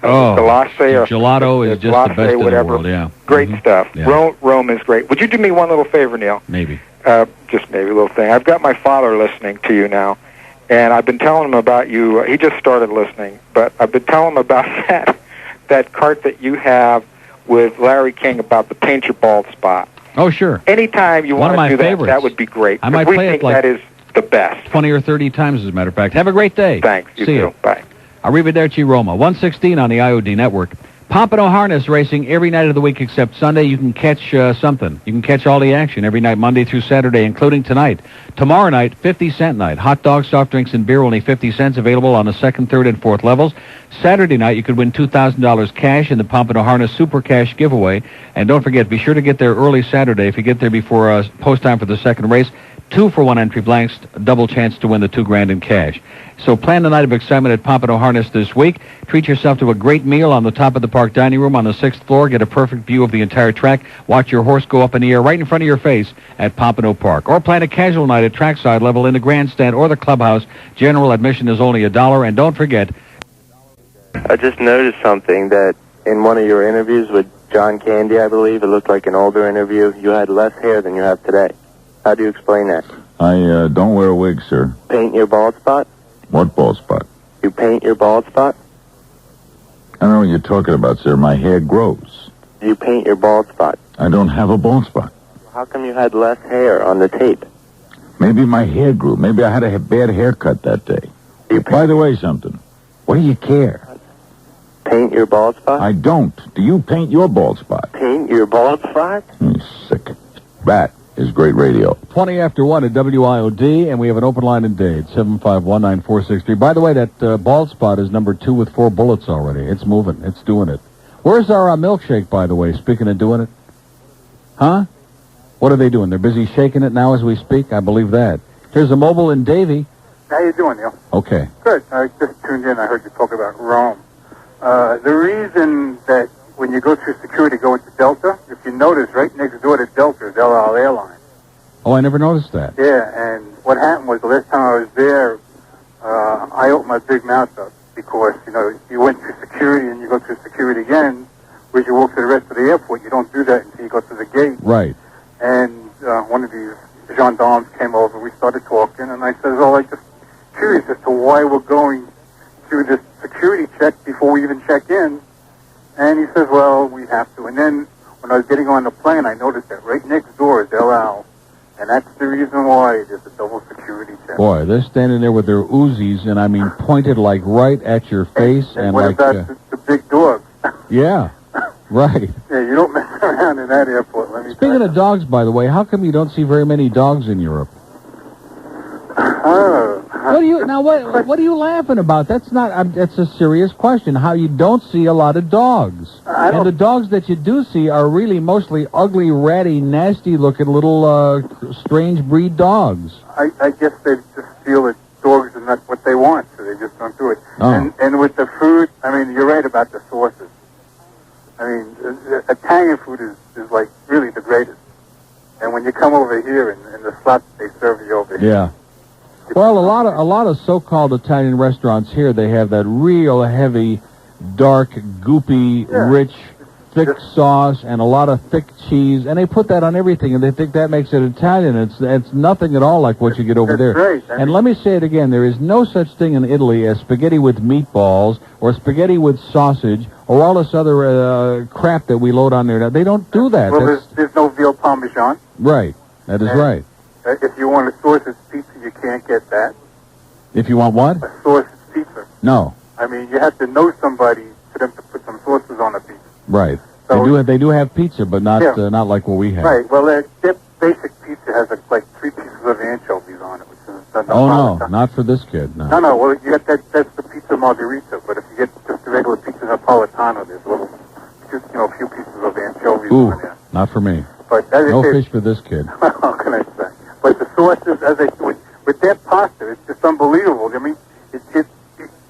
Speaker 23: gelato
Speaker 4: is just the best in the world. Yeah,
Speaker 23: great stuff.
Speaker 4: Yeah.
Speaker 23: Rome is great. Would you do me one little favor, Neil?
Speaker 4: Maybe.
Speaker 23: Just maybe a little thing. I've got my father listening to you now, and I've been telling him about you. He just started listening, but I've been telling him about that cart that you have with Larry King about the paint your bald spot.
Speaker 4: Oh, sure.
Speaker 23: Anytime you want to do that would be great.
Speaker 4: I might
Speaker 23: we
Speaker 4: play
Speaker 23: think
Speaker 4: it like
Speaker 23: that is the best.
Speaker 4: 20 or 30 times, as a matter of fact. Have a great day.
Speaker 23: Thanks. You
Speaker 4: See
Speaker 23: too.
Speaker 4: you.
Speaker 23: Bye.
Speaker 4: Arrivederci Roma. 116 on the IOD network. Pompano Harness racing every night of the week except Sunday. You can catch something. You can catch all the action every night, Monday through Saturday, including tonight. Tomorrow night, 50-cent night. Hot dogs, soft drinks, and beer only 50 cents, available on the second, third, and fourth levels. Saturday night, you could win $2,000 cash in the Pompano Harness Super Cash giveaway. And don't forget, be sure to get there early Saturday. If you get there before post time for the second race, 2-for-1 entry blanks, double chance to win the $2,000 in cash. So plan the night of excitement at Pompano Harness this week. Treat yourself to a great meal on the top of the park dining room on the 6th floor. Get a perfect view of the entire track. Watch your horse go up in the air right in front of your face at Pompano Park. Or plan a casual night at trackside level in the grandstand or the clubhouse. General admission is only $1. And don't forget...
Speaker 3: I just noticed something that in one of your interviews with John Candy, I believe, it looked like an older interview, you had less hair than you have today. How do you explain that?
Speaker 2: I don't wear a wig, sir.
Speaker 3: Paint your bald spot?
Speaker 2: What bald spot?
Speaker 3: You paint your bald spot?
Speaker 2: I don't know what you're talking about, sir. My hair grows.
Speaker 3: You paint your bald spot?
Speaker 2: I don't have a bald spot.
Speaker 3: How come you had less hair on the tape?
Speaker 2: Maybe my hair grew. Maybe I had a bad haircut that day. By the way, something. What do you care?
Speaker 3: Paint your bald spot?
Speaker 2: I don't. Do you paint your bald spot?
Speaker 3: Paint your bald spot?
Speaker 2: Sick. That is great radio.
Speaker 4: 20 after 1 at WIOD, and we have an open line in Dade, 751-9463. By the way, that bald spot is number 2 with 4 bullets already. It's moving. It's doing it. Where's our milkshake, by the way, speaking of doing it? Huh? What are they doing? They're busy shaking it now as we speak? I believe that. Here's a mobile in Davie.
Speaker 6: How you doing, Neil?
Speaker 4: Okay.
Speaker 6: Good. I just tuned in. I heard you talk about Rome. The reason that when you go through security, go into Delta, if you notice, right next door to Delta is El Al Airlines.
Speaker 4: Oh, I never noticed that.
Speaker 6: Yeah, and what happened was the last time I was there, I opened my big mouth up because, you know, you went through security and you go through security again, whereas you walk to the rest of the airport. You don't do that until you go to the gate.
Speaker 4: Right.
Speaker 6: And one of these gendarmes came over. We started talking, and I said, well, I'm just curious as to why we're going through this security check before we even check in. And he says, well, we have to. And then when I was getting on the plane, I noticed that right next door is El Al. And that's the reason why there's a double security check.
Speaker 4: Boy, they're standing there with their Uzis, and I mean pointed like right at your face. And
Speaker 6: what
Speaker 4: like,
Speaker 6: about the big dogs?
Speaker 4: Yeah, right.
Speaker 6: Yeah, you don't mess around in that airport. Let me
Speaker 4: Speaking of dogs, by the way, how come you don't see very many dogs in Europe? What are you laughing about? That's not. That's a serious question. How you don't see a lot of dogs, and the dogs that you do see are really mostly ugly, ratty, nasty-looking little strange breed dogs.
Speaker 6: I guess they just feel that dogs are not what they want, so they just don't do it.
Speaker 4: Oh.
Speaker 6: And with the food, I mean, you're right about the sauces. I mean, Italian food is like really the greatest. And when you come over here and the slots they serve you over here.
Speaker 4: Yeah. Well, a lot of so-called Italian restaurants here, they have that real heavy, dark, goopy, rich, thick sauce and a lot of thick cheese, and they put that on everything, and they think that makes it Italian. It's nothing at all like what you get over there.
Speaker 6: Right.
Speaker 4: And let me say it again, there is no such thing in Italy as spaghetti with meatballs or spaghetti with sausage or all this other crap that we load on there. Now, they don't do that.
Speaker 6: Well, there's no veal parmesan.
Speaker 4: Right. That is right.
Speaker 6: If you want a sausage pizza, you can't get that.
Speaker 4: If you want what?
Speaker 6: A sausage pizza.
Speaker 4: No.
Speaker 6: I mean, you have to know somebody for them to put some sauces on a pizza.
Speaker 4: Right.
Speaker 6: So
Speaker 4: they do have pizza, but not not like what we have.
Speaker 6: Right. Well, their basic pizza has like 3 pieces of anchovies on it, which is
Speaker 4: no, not for this kid. No.
Speaker 6: No. Well, you got that's the pizza pizza margherita, but if you get just the regular pizza Napolitano, there's a few pieces of anchovies
Speaker 2: Ooh,
Speaker 6: in there.
Speaker 2: not for me.
Speaker 6: But as
Speaker 2: No
Speaker 6: I said,
Speaker 2: fish for this kid.
Speaker 6: how can I say? But the sauces, as I said, with that pasta, it's just unbelievable. I mean,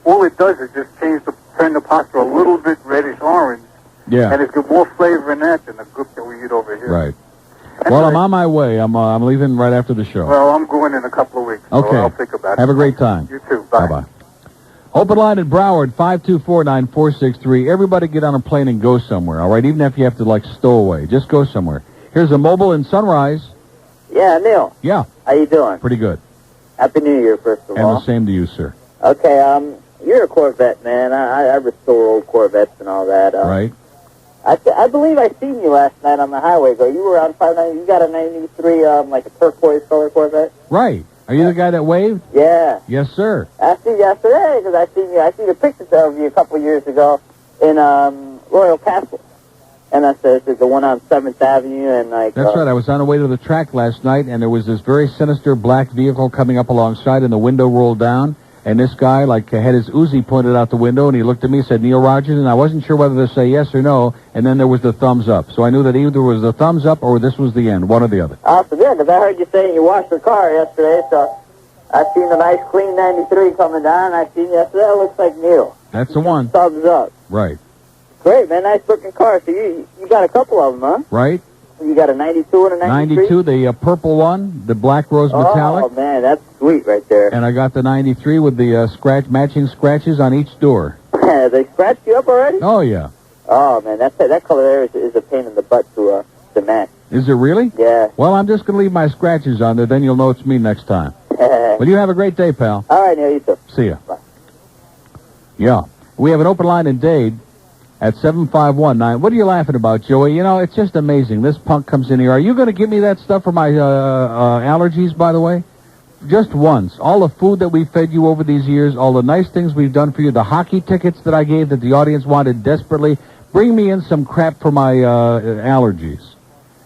Speaker 6: all it does is just turn the pasta a little bit reddish orange.
Speaker 2: Yeah.
Speaker 6: And it's got more flavor in that than the goop that we eat over here.
Speaker 2: Right. Well, I'm on my way. I'm leaving right after the show.
Speaker 6: Well, I'm going in a couple of weeks. So
Speaker 2: Okay.
Speaker 6: I'll think about it.
Speaker 2: Have a great time.
Speaker 6: You too. Bye.
Speaker 2: Bye-bye. Open line at Broward, 524-9463. Everybody get on a plane and go somewhere, all right? Even if you have to, stow away. Just go somewhere. Here's a mobile in Sunrise.
Speaker 7: Yeah, Neil.
Speaker 2: Yeah.
Speaker 7: How you doing?
Speaker 2: Pretty good.
Speaker 7: Happy New Year, first of
Speaker 2: And
Speaker 7: all.
Speaker 2: the same to you, sir.
Speaker 7: Okay, you're a Corvette, man. I restore old Corvettes and all that.
Speaker 2: Right.
Speaker 7: I believe I seen you last night on the highway. You were on 590. You got a 93, like a turquoise color Corvette?
Speaker 2: Right. Are you the guy that waved?
Speaker 7: Yeah.
Speaker 2: Yes, sir.
Speaker 7: I seen you yesterday because I seen a picture of you a couple of years ago in Royal Castle. And I said, it's the one on 7th Avenue and
Speaker 2: That's right. I was on the way to the track last night, and there was this very sinister black vehicle coming up alongside, and the window rolled down. And this guy, had his Uzi pointed out the window, and he looked at me and said, Neil Rogers, and I wasn't sure whether to say yes or no, and then there was the thumbs up. So I knew that either was the thumbs up or this was the end, one or the other.
Speaker 7: Awesome, yeah, because I heard you saying you washed your car yesterday, so I seen a nice clean 93 coming down, and I seen yesterday, it looks like Neil.
Speaker 2: That's the one.
Speaker 7: Thumbs up.
Speaker 2: Right.
Speaker 7: Great, man, nice looking car. So you got a couple of them, huh?
Speaker 2: Right.
Speaker 7: You got a 92 and a 93?
Speaker 2: 92, the purple one, the black rose metallic.
Speaker 7: Oh, man, that's sweet right there.
Speaker 2: And I got the 93 with the matching scratches on each door.
Speaker 7: They scratched you up already?
Speaker 2: Oh, yeah.
Speaker 7: Oh, man, that color there is a pain in the butt to match.
Speaker 2: Is it really?
Speaker 7: Yeah.
Speaker 2: Well, I'm just going to leave my scratches on there, then you'll know it's me next time. Well, you have a great day, pal.
Speaker 7: All right, Neil, you too.
Speaker 2: See ya.
Speaker 7: Bye.
Speaker 2: Yeah. We have an open line in Dade at 7519. What are you laughing about, Joey? You know, it's just amazing. This punk comes in here. Are you going to give me that stuff for my allergies, by the way? Just once. All the food that we fed you over these years, all the nice things we've done for you, the hockey tickets that I gave that the audience wanted desperately. Bring me in some crap for my allergies.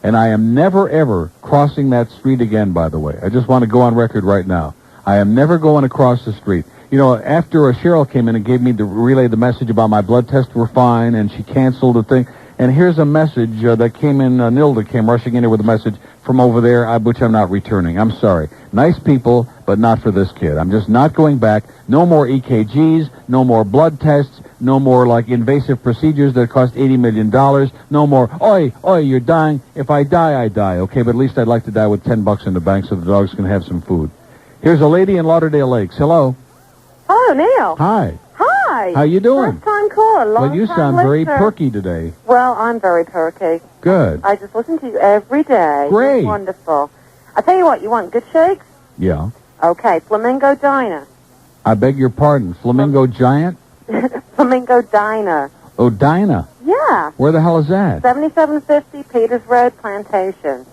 Speaker 2: And I am never, ever crossing that street again, by the way. I just want to go on record right now. I am never going across the street. You know, after Cheryl came in and gave me relayed the message about my blood tests were fine, and she canceled the thing. And here's a message that came in. Nilda came rushing in here with a message from over there, which I'm not returning. I'm sorry. Nice people, but not for this kid. I'm just not going back. No more EKGs, no more blood tests, no more, invasive procedures that cost $80 million. No more, oi, you're dying. If I die, I die. Okay, but at least I'd like to die with $10 in the bank so the dogs can have some food. Here's a lady in Lauderdale Lakes. Hello.
Speaker 8: Hello, Neil.
Speaker 2: Hi.
Speaker 8: Hi.
Speaker 2: How you doing?
Speaker 8: First time caller, long
Speaker 2: Well, you
Speaker 8: time
Speaker 2: sound very
Speaker 8: listener.
Speaker 2: perky today.
Speaker 8: Well, I'm very perky.
Speaker 2: Good.
Speaker 8: I just listen to you every day.
Speaker 2: Great.
Speaker 8: You're wonderful. I tell you what, you want good shakes?
Speaker 2: Yeah.
Speaker 8: Okay, Flamingo Diner.
Speaker 2: I beg your pardon. Flamingo Giant?
Speaker 8: Flamingo Diner.
Speaker 2: Oh, Dinah.
Speaker 8: Yeah.
Speaker 2: Where the hell is that?
Speaker 8: 7750 Peters Road, Plantation.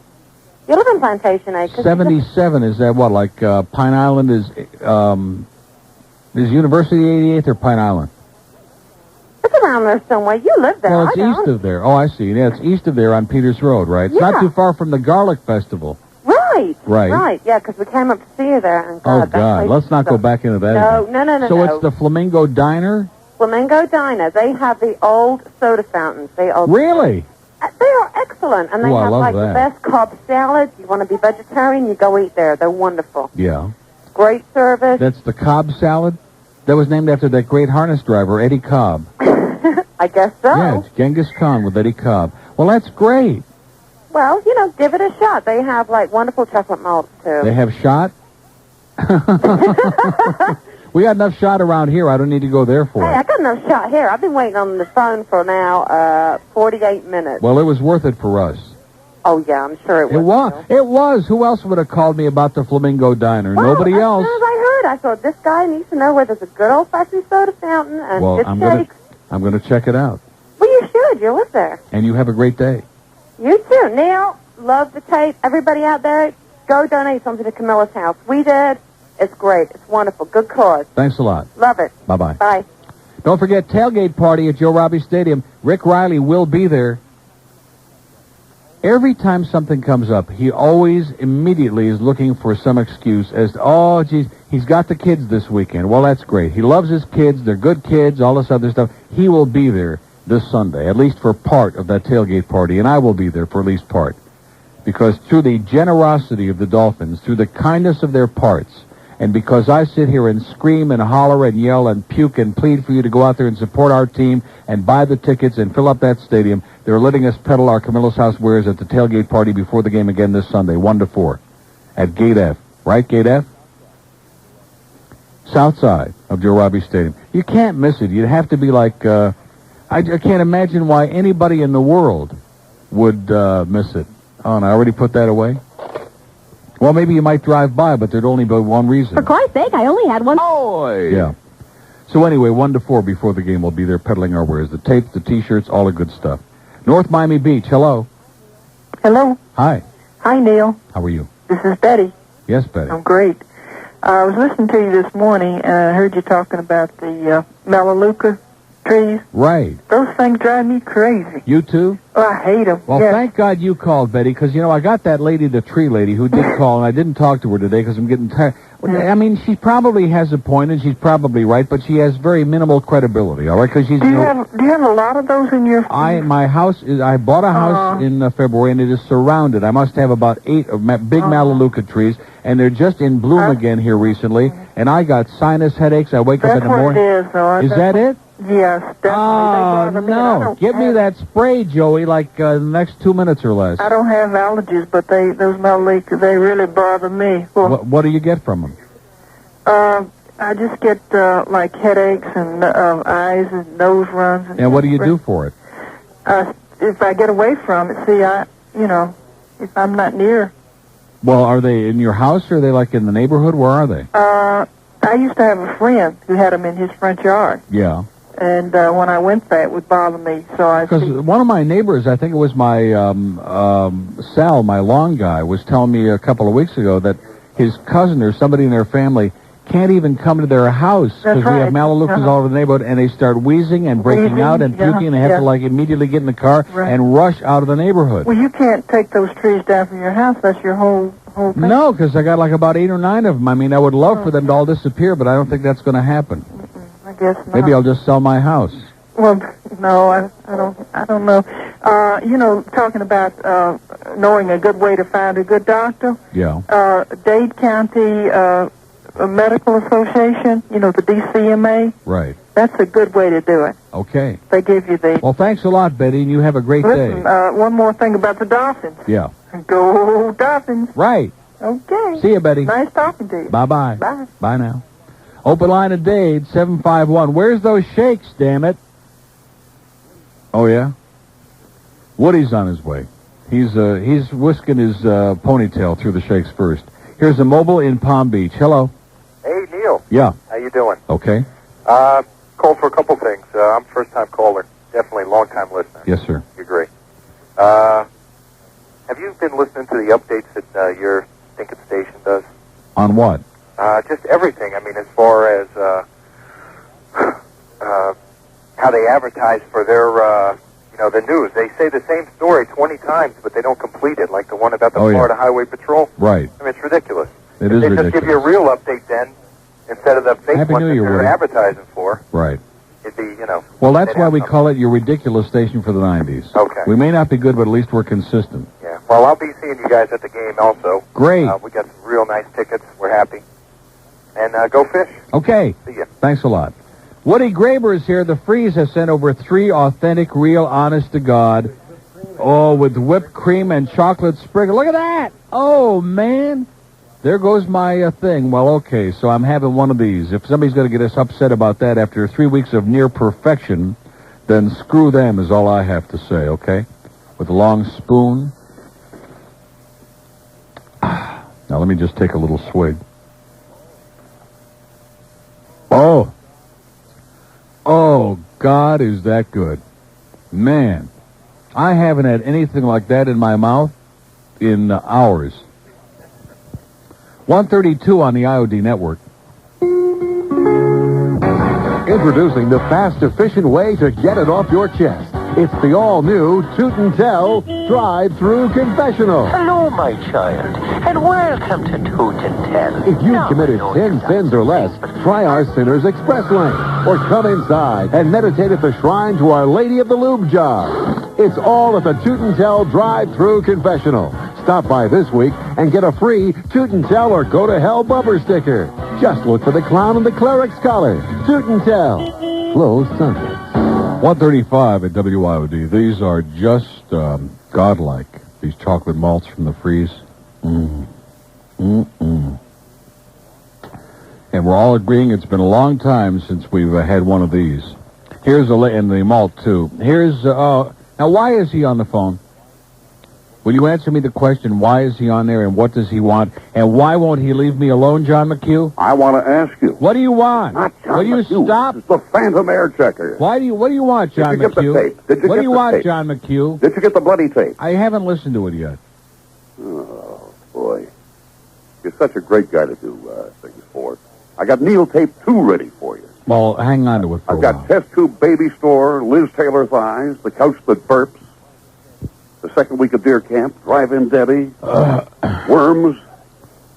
Speaker 8: You live in Plantation Acres.
Speaker 2: 77, is that what, Pine Island is University 88th or Pine Island?
Speaker 8: It's around there somewhere. You live there.
Speaker 2: Well, it's
Speaker 8: I don't.
Speaker 2: east of there. Oh, I see. Yeah, it's east of there on Peters Road, right? It's not
Speaker 8: Yeah.
Speaker 2: too far from the Garlic Festival.
Speaker 8: Right.
Speaker 2: Right.
Speaker 8: Right, yeah, because we came up to see you there. And
Speaker 2: Oh,
Speaker 8: that
Speaker 2: God.
Speaker 8: place
Speaker 2: Let's
Speaker 8: is
Speaker 2: not go
Speaker 8: so-
Speaker 2: back into that
Speaker 8: No,
Speaker 2: again.
Speaker 8: no.
Speaker 2: So it's the Flamingo Diner?
Speaker 8: Flamingo Diner. They have the old soda fountains.
Speaker 2: Really?
Speaker 8: They are excellent, and they
Speaker 2: Ooh, I
Speaker 8: have
Speaker 2: love
Speaker 8: the
Speaker 2: that.
Speaker 8: best Cobb salad. You want to be vegetarian, you go eat there. They're wonderful.
Speaker 2: Yeah.
Speaker 8: Great service.
Speaker 2: That's the Cobb salad? That was named after that great harness driver, Eddie Cobb.
Speaker 8: I guess so.
Speaker 2: Yeah, it's Genghis Khan with Eddie Cobb. Well, that's great.
Speaker 8: Well, give it a shot. They have wonderful chocolate malts too.
Speaker 2: They have shot? We got enough shot around here. I don't need to go there for
Speaker 8: Hey,
Speaker 2: it.
Speaker 8: I got enough shot here. I've been waiting on the phone for now 48 minutes.
Speaker 2: Well, it was worth it for us.
Speaker 8: Oh yeah, I'm sure it was.
Speaker 2: It was. It was. Who else would have called me about the Flamingo Diner? Nobody
Speaker 8: as
Speaker 2: else.
Speaker 8: soon as I heard, I thought this guy needs to know where there's a good old-fashioned soda fountain and
Speaker 2: Well,
Speaker 8: good shakes.
Speaker 2: I'm gonna check it out.
Speaker 8: Well, you should. You live there.
Speaker 2: And you have a great day.
Speaker 8: You too. Neil, love the tape. Everybody out there, go donate something to Camilla's house. We did. It's great. It's wonderful. Good cause.
Speaker 2: Thanks a lot.
Speaker 8: Love it.
Speaker 2: Bye-bye.
Speaker 8: Bye.
Speaker 2: Don't forget, tailgate party at Joe Robbie Stadium. Rick Riley will be there. Every time something comes up, he always immediately is looking for some excuse as to, oh, geez, he's got the kids this weekend. Well, that's great. He loves his kids. They're good kids, all this other stuff. He will be there this Sunday, at least for part of that tailgate party, and I will be there for at least part. Because through the generosity of the Dolphins, through the kindness of their parts, and because I sit here and scream and holler and yell and puke and plead for you to go out there and support our team and buy the tickets and fill up that stadium, they're letting us peddle our Camilla's House wares at the tailgate party before the game again this Sunday, 1 to 4, at Gate F. Right, Gate F? South side of Joe Robbie Stadium. You can't miss it. You'd have to be like, I can't imagine why anybody in the world would miss it. Oh, and I already put that away? Well, maybe you might drive by, but there'd only be one reason.
Speaker 9: For Christ's sake, I only had one.
Speaker 2: Oh, yeah. So anyway, 1 to 4 before the game, we'll be there peddling our wares. The tapes, the T-shirts, all the good stuff. North Miami Beach, hello.
Speaker 13: Hello.
Speaker 2: Hi.
Speaker 13: Hi, Neil.
Speaker 2: How are you?
Speaker 13: This is Betty.
Speaker 2: Yes, Betty.
Speaker 13: I'm great. I was listening to you this morning, and I heard you talking about the Melaleuca trees.
Speaker 2: Right.
Speaker 13: Those things drive me crazy.
Speaker 2: You too?
Speaker 13: Oh, I hate them.
Speaker 2: Well, thank God you called, Betty, because, you know, I got that lady, the tree lady, who did call, and I didn't talk to her today because I'm getting tired. I mean, she probably has a point, and she's probably right, but she has very minimal credibility, all right? Because she's...
Speaker 13: Do you have a lot of those in your...
Speaker 2: My house is... I bought a house in February, and it is surrounded. I must have about 8 of big Melaleuca trees, and they're just in bloom again here recently, and I got sinus headaches. I wake up in the morning...
Speaker 13: That's what it is, though.
Speaker 2: Is that it?
Speaker 13: Yes, definitely.
Speaker 2: Oh, no. Give me that spray, Joey, like the next 2 minutes or less.
Speaker 13: I don't have allergies, but those Melaleuca, they really bother me. Well,
Speaker 2: what do you get from them?
Speaker 13: I just get, like, headaches and eyes and nose runs.
Speaker 2: And what do you do for it?
Speaker 13: If I get away from it, if I'm not near.
Speaker 2: Well, are they in your house, or are they, like, in the neighborhood? Where are they?
Speaker 13: I used to have a friend who had them in his front yard.
Speaker 2: Yeah.
Speaker 13: And when I went there, it would bother me. So
Speaker 2: because one of my neighbors, I think it was my Sal, my lawn guy, was telling me a couple of weeks ago that his cousin or somebody in their family can't even come to their house because we have Melaleucas all over the neighborhood, and they start wheezing and breaking out and puking, and they have to like immediately get in the car and rush out of the neighborhood.
Speaker 13: Well, you can't take those trees down from your house. That's your whole thing.
Speaker 2: No, because I got like about 8 or 9 of them. I mean, I would love for them to all disappear, but I don't think that's going to happen.
Speaker 13: I guess not.
Speaker 2: Maybe I'll just sell my house.
Speaker 13: Well, no, I don't know. Talking about knowing a good way to find a good doctor.
Speaker 2: Yeah.
Speaker 13: Dade County Medical Association, the DCMA.
Speaker 2: Right.
Speaker 13: That's a good way to do it.
Speaker 2: Okay.
Speaker 13: They give you the...
Speaker 2: Well, thanks a lot, Betty, and you have a great
Speaker 13: Listen,
Speaker 2: day.
Speaker 13: one more thing about the Dolphins.
Speaker 2: Yeah.
Speaker 13: Go Dolphins.
Speaker 2: Right.
Speaker 13: Okay.
Speaker 2: See you, Betty.
Speaker 13: Nice talking to you.
Speaker 2: Bye-bye.
Speaker 13: Bye.
Speaker 2: Bye now. Open line of Dade, 751. Where's those shakes, damn it? Oh, yeah? Woody's on his way. He's whisking his ponytail through the shakes first. Here's a mobile in Palm Beach. Hello.
Speaker 14: Hey, Neil.
Speaker 2: Yeah.
Speaker 14: How you doing?
Speaker 2: Okay.
Speaker 14: Called for a couple things. I'm a first-time caller. Definitely long-time listener.
Speaker 2: Yes, sir.
Speaker 14: You're great. Have you been listening to the updates that your stinking station does?
Speaker 2: On what?
Speaker 14: Just everything. I mean, as far as how they advertise for their, the news. They say the same story 20 times, but they don't complete it, like the one about the Florida Highway Patrol.
Speaker 2: Right.
Speaker 14: I mean, it's ridiculous.
Speaker 2: It is
Speaker 14: ridiculous. They
Speaker 2: ridiculous.
Speaker 14: just give you a real update then, instead of the fake
Speaker 2: Happy
Speaker 14: one
Speaker 2: New
Speaker 14: that
Speaker 2: Year,
Speaker 14: they're
Speaker 2: Woody.
Speaker 14: advertising for.
Speaker 2: Right.
Speaker 14: It'd be,
Speaker 2: Well, that's why we call it your ridiculous station for the 90s.
Speaker 14: Okay.
Speaker 2: We may not be good, but at least we're consistent.
Speaker 14: Yeah. Well, I'll be seeing you guys at the game also.
Speaker 2: Great.
Speaker 14: We got some real nice tickets. We're happy. And go fish.
Speaker 2: Okay.
Speaker 14: See ya.
Speaker 2: Thanks a lot. Woody Graber is here. The Freeze has sent over 3 authentic, real, honest-to-God, with whipped cream and chocolate sprinkle. Look at that! Oh, man. There goes my thing. Well, okay, so I'm having one of these. If somebody's going to get us upset about that after 3 weeks of near perfection, then screw them is all I have to say, okay? With a long spoon. Now, let me just take a little swig. Oh, God, is that good. Man, I haven't had anything like that in my mouth in hours. 132 on the WIOD network.
Speaker 1: Introducing the fast, efficient way to get it off your chest.
Speaker 9: It's the all-new Toot and Tell Drive-Through Confessional.
Speaker 12: Hello, my child, and welcome to Toot and Tell.
Speaker 9: If you've committed 10 sins or less, try our Sinner's Express lane, or come inside and meditate at the shrine to Our Lady of the Lube Jar. It's all at the Toot and Tell Drive-Through Confessional. Stop by this week and get a free Toot and Tell or Go to Hell bumper sticker. Just look for the clown and the cleric's collar. Toot and Tell. Flow Sunday.
Speaker 2: 135 at WIOD. These are just godlike. These chocolate malts from the freeze. And we're all agreeing it's been a long time since we've had one of these. Here's and the malt too. Here's now. Why is he on the phone? Will you answer me the question? Why is he on there, and what does he want? And why won't he leave me alone, John McHugh?
Speaker 17: I want to ask you.
Speaker 2: What do you want?
Speaker 17: Not John
Speaker 2: Will you
Speaker 17: McHugh.
Speaker 2: stop?
Speaker 17: It's the Phantom Air Checker.
Speaker 2: What do you want, John
Speaker 17: Did you get
Speaker 2: McHugh?
Speaker 17: the tape? Did you
Speaker 2: what
Speaker 17: get
Speaker 2: do you
Speaker 17: the
Speaker 2: want,
Speaker 17: tape?
Speaker 2: John McHugh?
Speaker 17: Did you get the bloody tape?
Speaker 2: I haven't listened to it yet.
Speaker 17: Oh, boy. You're such a great guy to do things for. I got Neil Tape 2 ready for you.
Speaker 2: Well, hang on to it for
Speaker 17: I've
Speaker 2: a
Speaker 17: got
Speaker 2: while.
Speaker 17: Test Tube Baby Store, Liz Taylor Thighs, The Couch That Burps, The Second Week of Deer Camp, Drive-In Debbie, Worms,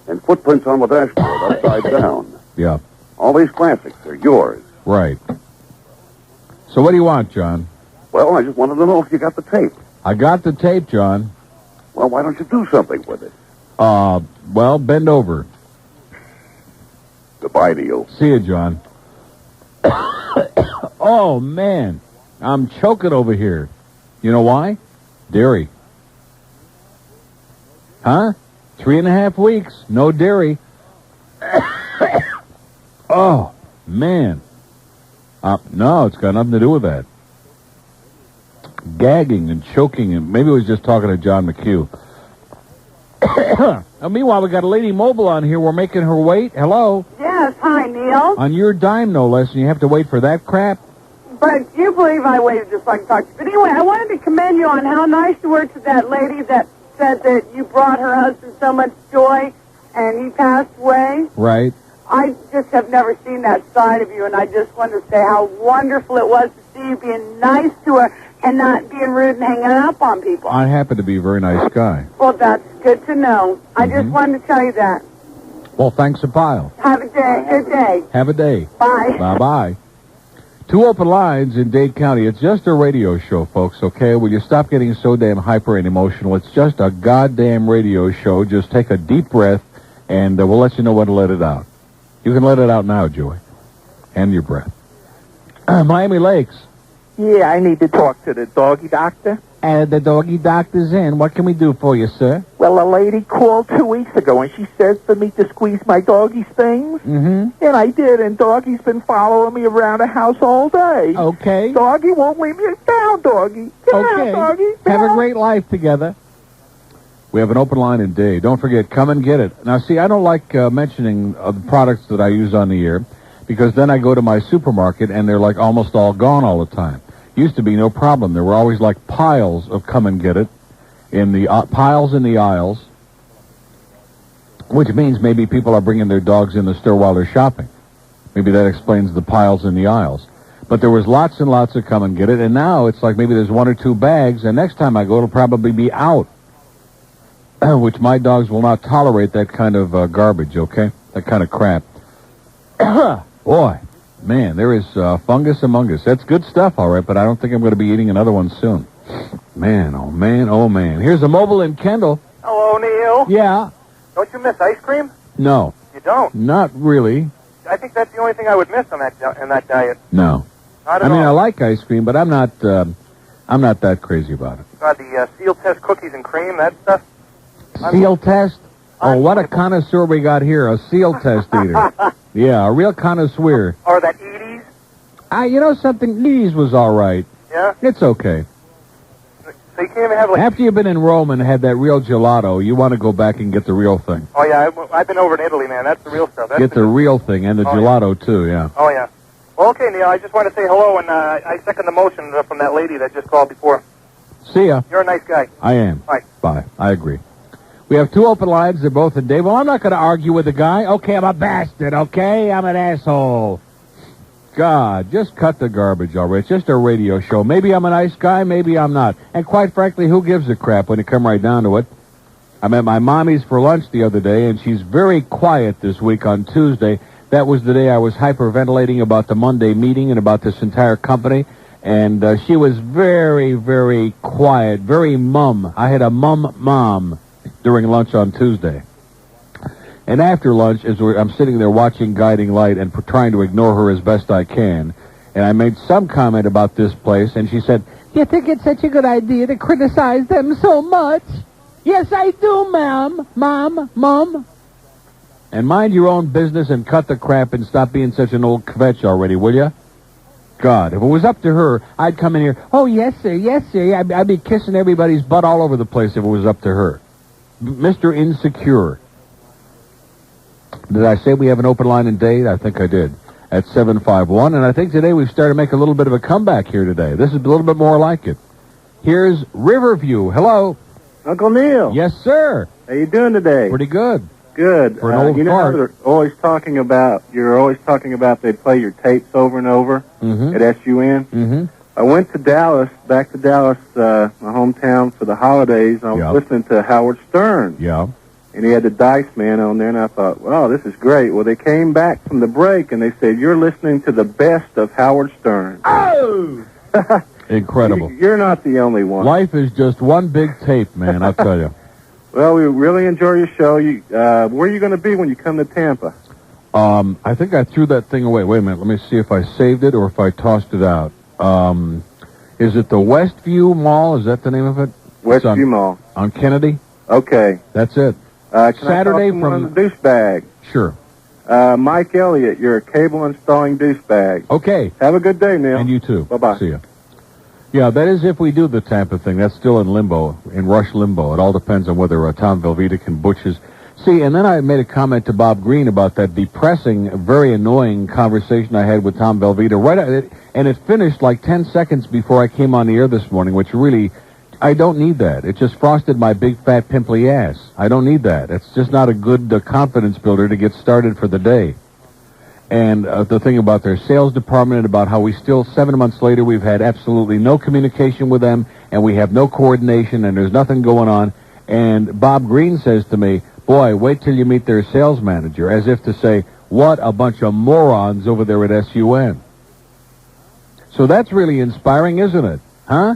Speaker 17: and Footprints on the Dashboard, Upside Down.
Speaker 2: Yeah.
Speaker 17: All these classics are yours.
Speaker 2: Right. So what do you want, John?
Speaker 17: Well, I just wanted to know if you got the tape.
Speaker 2: I got the tape, John.
Speaker 17: Well, why don't you do something with it?
Speaker 2: Well, bend over.
Speaker 17: Goodbye to you.
Speaker 2: See you, John. Oh, man. I'm choking over here. You know why? Dairy. Huh? 3.5 weeks. No dairy. Oh, man. No, it's got nothing to do with that. Gagging and choking, and maybe I was just talking to John McHugh. Meanwhile, we got a lady mobile on here. We're making her wait. Hello?
Speaker 24: Yes, hi, Neil.
Speaker 2: On your dime, no less, and you have to wait for that crap?
Speaker 24: But you believe I waited just so I can talk to you. But anyway, I wanted to commend you on how nice you were to that lady that said that you brought her husband so much joy and he passed away.
Speaker 2: Right.
Speaker 24: I just have never seen that side of you, and I just wanted to say how wonderful it was to see you being nice to her and not being rude and hanging up on people.
Speaker 2: I happen to be a very nice guy.
Speaker 24: Well, that's good to know. I just wanted to tell you that.
Speaker 2: Well, thanks a pile.
Speaker 24: Have a day. Good day.
Speaker 2: Have a day.
Speaker 24: Bye.
Speaker 2: Bye-bye. 2 open lines in Dade County. It's just a radio show, folks, okay? Will you stop getting so damn hyper and emotional? It's just a goddamn radio show. Just take a deep breath, and we'll let you know when to let it out. You can let it out now, Joey. And your breath. Miami Lakes.
Speaker 25: Yeah, I need to talk to the doggy doctor.
Speaker 2: The doggy doctor's in. What can we do for you, sir?
Speaker 25: Well, a lady called 2 weeks ago, and she said for me to squeeze my doggy's things.
Speaker 2: Mm-hmm.
Speaker 25: And I did, and doggy's been following me around the house all day.
Speaker 2: Okay.
Speaker 25: Doggy won't leave me down, doggy. Down, doggy.
Speaker 2: Have a great life together. We have an open line in Dade. Don't forget, come and get it. Now, see, I don't like mentioning the products that I use on the air, because then I go to my supermarket, and they're like almost all gone all the time. Used to be no problem. There were always like piles of come and get it in the piles in the aisles, which means maybe people are bringing their dogs in the store while they're shopping. Maybe that explains the piles in the aisles. But there was lots and lots of come and get it, and now it's like maybe there's 1 or 2 bags, and next time I go, it'll probably be out, which my dogs will not tolerate that kind of garbage, okay? That kind of crap. Boy. Man, there is fungus among us. That's good stuff, all right, but I don't think I'm going to be eating another one soon. Man, oh, man, oh, man. Here's a mobile in Kendall.
Speaker 18: Hello, Neil.
Speaker 2: Yeah.
Speaker 18: Don't you miss ice cream?
Speaker 2: No.
Speaker 18: You don't?
Speaker 2: Not really.
Speaker 18: I think that's the only thing I would miss on that diet.
Speaker 2: No.
Speaker 18: Not
Speaker 2: I
Speaker 18: at
Speaker 2: mean, I
Speaker 18: all.
Speaker 2: like ice cream, but I'm not that crazy about it.
Speaker 18: The seal test cookies and cream, that stuff.
Speaker 2: Seal test? Oh, what a connoisseur we got here, a seal test eater. Yeah, a real connoisseur.
Speaker 18: Or that Edie's.
Speaker 2: You know something? Edie's was all right.
Speaker 18: Yeah?
Speaker 2: It's okay.
Speaker 18: So you can't even have like...
Speaker 2: After you've been in Rome and had that real gelato, you want to go back and get the real thing.
Speaker 18: Oh, yeah, I've been over in Italy, man. That's the real stuff. That's
Speaker 2: Get the real thing, and the gelato, too, yeah.
Speaker 18: Oh, yeah. Well, okay, Neil, I just want to say hello, and I second the motion from that lady that just called before.
Speaker 2: See ya.
Speaker 18: You're a nice guy.
Speaker 2: I am.
Speaker 18: Bye.
Speaker 2: Bye. I agree. We have 2 open lines. They're both in Dade. Well, I'm not going to argue with the guy. Okay, I'm a bastard, okay? I'm an asshole. God, just cut the garbage already. It's just a radio show. Maybe I'm a nice guy, maybe I'm not. And quite frankly, who gives a crap when it come right down to it? I'm at my mommy's for lunch the other day, and she's very quiet this week on Tuesday. That was the day I was hyperventilating about the Monday meeting and about this entire company. And she was very, very quiet, very mum. I had a mom during lunch on Tuesday. And after lunch, I'm sitting there watching Guiding Light and trying to ignore her as best I can. And I made some comment about this place, and she said, "You think it's such a good idea to criticize them so much?" "Yes, I do, ma'am. Mom. And mind your own business and cut the crap and stop being such an old kvetch already, will you? God, if it was up to her, I'd come in here, "Oh, yes, sir, yes, sir." I'd be kissing everybody's butt all over the place if it was up to her. Mr. Insecure. Did I say we have an open line in Dade? I think I did. At 751, and I think today we've started to make a little bit of a comeback here today. This is a little bit more like it. Here's Riverview. Hello.
Speaker 11: Uncle Neil.
Speaker 2: Yes, sir.
Speaker 11: How you doing today?
Speaker 2: Pretty good.
Speaker 11: Good.
Speaker 2: For an old
Speaker 11: you know how
Speaker 2: fart.
Speaker 11: you're always talking about they play your tapes over and over at SUN?
Speaker 2: Mm-hmm.
Speaker 11: I went to back to Dallas, my hometown, for the holidays, and I was listening to Howard Stern.
Speaker 2: Yeah.
Speaker 11: And he had the Dice Man on there, and I thought, wow, this is great. Well, they came back from the break, and they said, "You're listening to the best of Howard Stern." Oh!
Speaker 2: Incredible.
Speaker 11: You're not the only one.
Speaker 2: Life is just one big tape, man, I'll tell you.
Speaker 11: Well, we really enjoy your show. Where are you going to be when you come to Tampa?
Speaker 2: I think I threw that thing away. Wait a minute. Let me see if I saved it or if I tossed it out. Is it the Westview Mall? Is that the name of it?
Speaker 11: Westview Mall.
Speaker 2: On Kennedy?
Speaker 11: Okay.
Speaker 2: That's it.
Speaker 11: Can
Speaker 2: Saturday
Speaker 11: I talk to
Speaker 2: from...
Speaker 11: the douchebag?
Speaker 2: Sure.
Speaker 11: Mike Elliott, you're a cable installing douchebag.
Speaker 2: Okay.
Speaker 11: Have a good day, Neil.
Speaker 2: And you too.
Speaker 11: Bye-bye.
Speaker 2: See ya. Yeah, that is if we do the Tampa thing. That's still in limbo, in rush limbo. It all depends on whether Tom Velvita can butch his... See, and then I made a comment to Bob Green about that depressing, very annoying conversation I had with Tom Velvita. And it finished like 10 seconds before I came on the air this morning, which really... I don't need that. It just frosted my big, fat, pimply ass. I don't need that. It's just not a good confidence builder to get started for the day. And the thing about their sales department, about how we still, 7 months later, we've had absolutely no communication with them, and we have no coordination, and there's nothing going on. And Bob Green says to me, "Boy, wait till you meet their sales manager," as if to say, what a bunch of morons over there at SUN. So that's really inspiring, isn't it? Huh?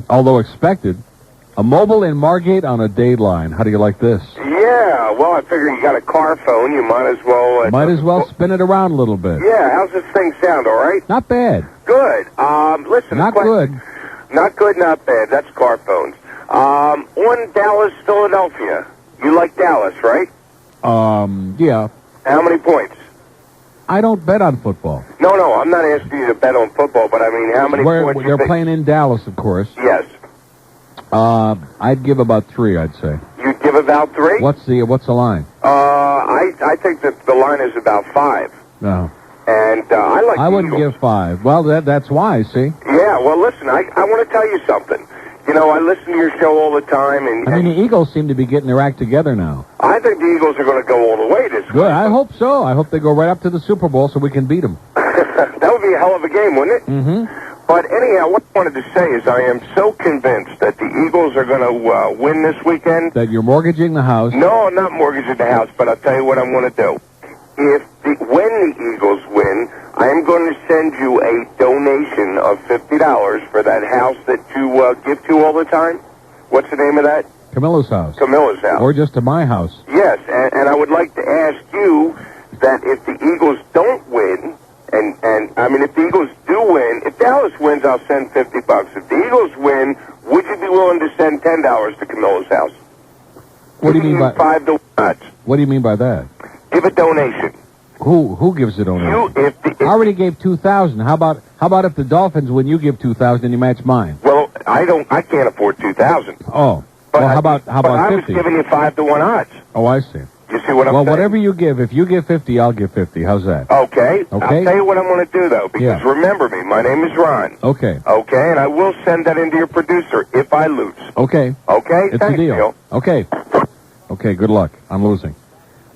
Speaker 2: Although expected. A mobile in Margate on a Dade line. How do you like this?
Speaker 10: Yeah, well, I figure you got a car phone. You might as well...
Speaker 2: Might as well spin it around a little bit.
Speaker 10: Yeah, how's this thing sound, all right?
Speaker 2: Not bad.
Speaker 10: Good. Listen...
Speaker 2: Not good.
Speaker 10: Not good, not bad. That's car phones. On Dallas, Philadelphia. You like Dallas, right?
Speaker 2: Yeah.
Speaker 10: How many points?
Speaker 2: I don't bet on football.
Speaker 10: No, I'm not asking you to bet on football, but I mean, how many points...
Speaker 2: They're playing in Dallas, of course.
Speaker 10: Yes.
Speaker 2: I'd give about 3, I'd say.
Speaker 10: You'd give about 3?
Speaker 2: What's the line?
Speaker 10: I think that the line is about 5.
Speaker 2: No.
Speaker 10: And I
Speaker 2: wouldn't give 5. Well, that's why, see?
Speaker 10: Yeah, well, listen, I want to tell you something. You know, I listen to your show all the time, and...
Speaker 2: I mean, the Eagles seem to be getting their act together now.
Speaker 10: I think the Eagles are going to go all the way this
Speaker 2: Good, I hope so. I hope they go right up to the Super Bowl so we can beat them.
Speaker 10: That would be a hell of a game, wouldn't it?
Speaker 2: Mm-hmm.
Speaker 10: But anyhow, what I wanted to say is I am so convinced that the Eagles are going to win this weekend.
Speaker 2: That you're mortgaging the house?
Speaker 10: No, I'm not mortgaging the house, but I'll tell you what I'm going to do. When the Eagles win, I am going to send you a donation of $50 for that house that you give to all the time. What's the name of that?
Speaker 2: Camilla's house.
Speaker 10: Camilla's house.
Speaker 2: Or just to my house.
Speaker 10: Yes, and I would like to ask you that if the Eagles don't win, and I mean, if the Eagles do win, if Dallas wins, I'll send $50. If the Eagles win, would you be willing to send $10 to Camilla's house?
Speaker 2: What do you mean by
Speaker 10: 5 to 1?
Speaker 2: What do you mean by that?
Speaker 10: Give a donation.
Speaker 2: Who gives a donation? I already gave $2,000. How about if the Dolphins win, you give $2,000 and you match mine?
Speaker 10: Well, I can't afford $2,000.
Speaker 2: Oh.
Speaker 10: But
Speaker 2: well, how about 50?
Speaker 10: I was giving you 5 to 1 odds.
Speaker 2: Oh, I see.
Speaker 10: You see what I'm saying?
Speaker 2: Well, whatever you give, if you give 50, I'll give 50. How's that?
Speaker 10: Okay.
Speaker 2: Okay.
Speaker 10: I'll tell you what I'm going to do, though, because remember me. My name is Ron.
Speaker 2: Okay.
Speaker 10: Okay, and I will send that into your producer if I lose.
Speaker 2: Okay.
Speaker 10: Okay?
Speaker 2: It's
Speaker 10: Thanks,
Speaker 2: a deal.
Speaker 10: Neil.
Speaker 2: Okay. Okay, good luck. I'm losing.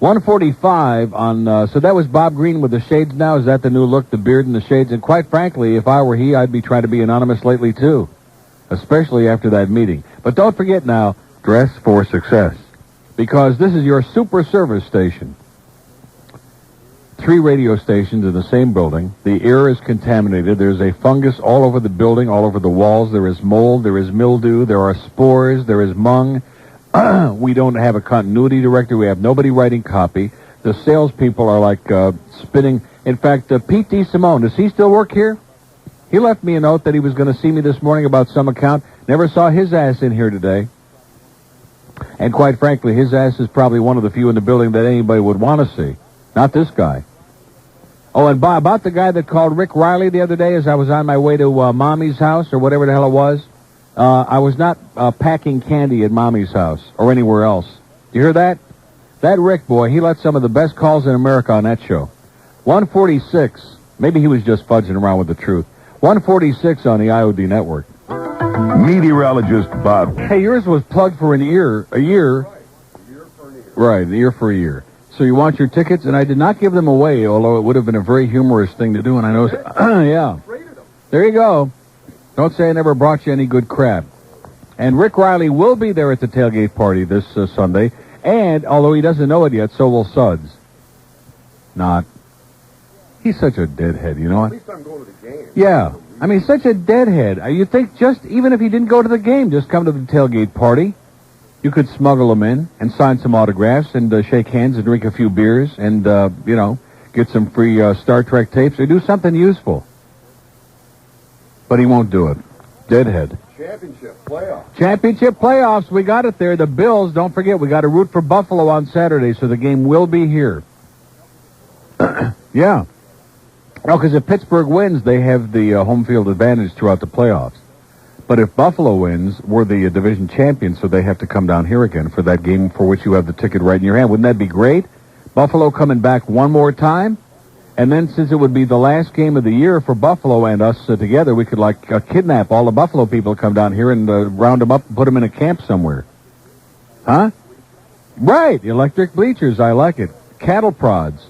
Speaker 2: 145 on, so that was Bob Green with the shades now. Is that the new look, the beard and the shades? And quite frankly, if I were he, I'd be trying to be anonymous lately, too. Especially after that meeting. But don't forget now, dress for success. Because this is your super service station. 3 radio stations in the same building. The air is contaminated. There's a fungus all over the building, all over the walls. There is mold. There is mildew. There are spores. There is mung. We don't have a continuity director. We have nobody writing copy. The salespeople are like spinning. In fact, Pete DeSimone, does he still work here? He left me a note that he was going to see me this morning about some account. Never saw his ass in here today. And quite frankly, his ass is probably one of the few in the building that anybody would want to see. Not this guy. Oh, and about the guy that called Rick Riley the other day as I was on my way to Mommy's house or whatever the hell it was. I was not packing candy at Mommy's house or anywhere else. You hear that? That Rick boy, he let some of the best calls in America on that show. 146. Maybe he was just fudging around with the truth. 146 on the IOD network.
Speaker 9: Meteorologist Bob.
Speaker 2: Hey, yours was plugged for a year. Right, a year for a year. So you want your tickets? And I did not give them away, although it would have been a very humorous thing to do. And I know, yeah. There you go. Don't say I never brought you any good crap. And Rick Riley will be there at the tailgate party this Sunday. And, although he doesn't know it yet, so will Suds. Not. He's such a deadhead, you know what?
Speaker 17: At least I'm going to the game.
Speaker 2: Yeah. I mean, such a deadhead. You think just, even if he didn't go to the game, just come to the tailgate party. You could smuggle him in and sign some autographs and shake hands and drink a few beers and, you know, get some free Star Trek tapes or do something useful. But he won't do it. Deadhead. Championship playoffs. We got it there. The Bills, don't forget, we got to root for Buffalo on Saturday, so the game will be here. Yeah. No, because if Pittsburgh wins, they have the home field advantage throughout the playoffs. But if Buffalo wins, we're the division champions, so they have to come down here again for that game for which you have the ticket right in your hand. Wouldn't that be great? Buffalo coming back one more time? And then since it would be the last game of the year for Buffalo and us together, we could, like, kidnap all the Buffalo people, come down here and round them up and put them in a camp somewhere. Huh? Right, electric bleachers. I like it. Cattle prods.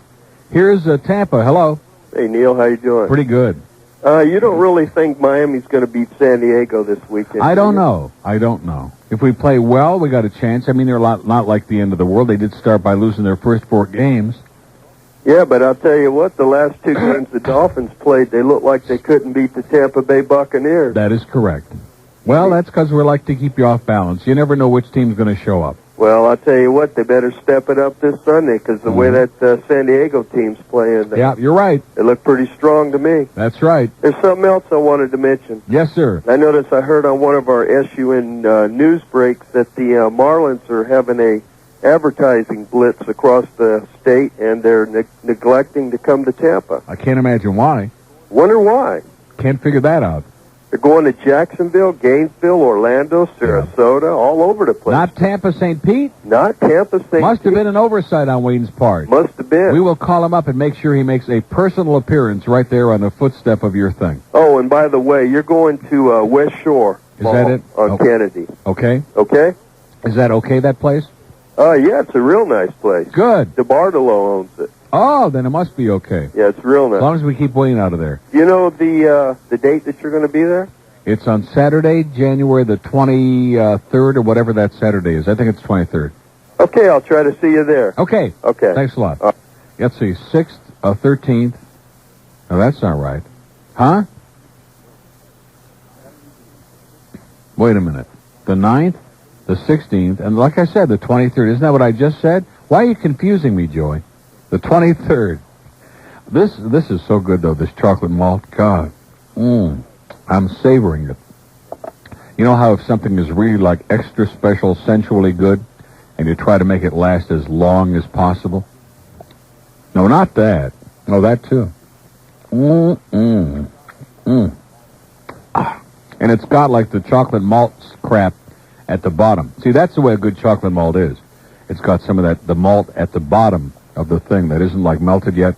Speaker 2: Here's Tampa. Hello.
Speaker 5: Hey, Neil, how you doing?
Speaker 2: Pretty good.
Speaker 5: You don't really think Miami's going to beat San Diego this weekend?
Speaker 2: I don't know. I don't know. If we play well, we got a chance. I mean, they're not like the end of the world. They did start by losing their first 4 games.
Speaker 5: Yeah, but I'll tell you what, the last 2 games the Dolphins played, they looked like they couldn't beat the Tampa Bay Buccaneers.
Speaker 2: That is correct. Well, that's because we like to keep you off balance. You never know which team's going to show up.
Speaker 5: Well, I'll tell you what, they better step it up this Sunday, because the way that San Diego team's playing,
Speaker 2: yeah, you're right.
Speaker 5: They look pretty strong to me.
Speaker 2: That's right.
Speaker 5: There's something else I wanted to mention.
Speaker 2: Yes, sir.
Speaker 5: I noticed I heard on one of our SUN news breaks that the Marlins are having a advertising blitz across the state, and they're neglecting to come to Tampa.
Speaker 2: I can't imagine why.
Speaker 5: Wonder why.
Speaker 2: Can't figure that out.
Speaker 5: They're going to Jacksonville, Gainesville, Orlando, Sarasota, all over the place.
Speaker 2: Not Tampa St. Pete?
Speaker 5: Not Tampa St. Pete.
Speaker 2: Must have been an oversight on Wayne's part.
Speaker 5: Must have been.
Speaker 2: We will call him up and make sure he makes a personal appearance right there on the footstep of your thing.
Speaker 5: Oh, and by the way, you're going to West Shore.
Speaker 2: Is that it?
Speaker 5: On Kennedy.
Speaker 2: Okay.
Speaker 5: Okay?
Speaker 2: Is that okay, that place?
Speaker 5: Yeah, it's a real nice place.
Speaker 2: Good.
Speaker 5: DeBartolo owns it.
Speaker 2: Oh, then it must be okay.
Speaker 5: Yeah, it's real nice.
Speaker 2: As long as we keep Wayne out of there.
Speaker 5: You know the date that you're going to be there?
Speaker 2: It's on Saturday, January the 23rd, or whatever that Saturday is. I think it's 23rd.
Speaker 5: Okay, I'll try to see you there.
Speaker 2: Okay.
Speaker 5: Okay.
Speaker 2: Thanks a lot. Let's see, 6th, 13th. No, that's not right. Huh? Wait a minute. The 9th, the 16th, and like I said, the 23rd. Isn't that what I just said? Why are you confusing me, Joey? The 23rd. This is so good, though, this chocolate malt. God. I'm savoring it. You know how if something is really like extra special, sensually good, and you try to make it last as long as possible? No, not that. No, that too. And it's got like the chocolate malt crap at the bottom. See, that's the way a good chocolate malt is. It's got some of that, the malt at the bottom of the thing that isn't like melted yet.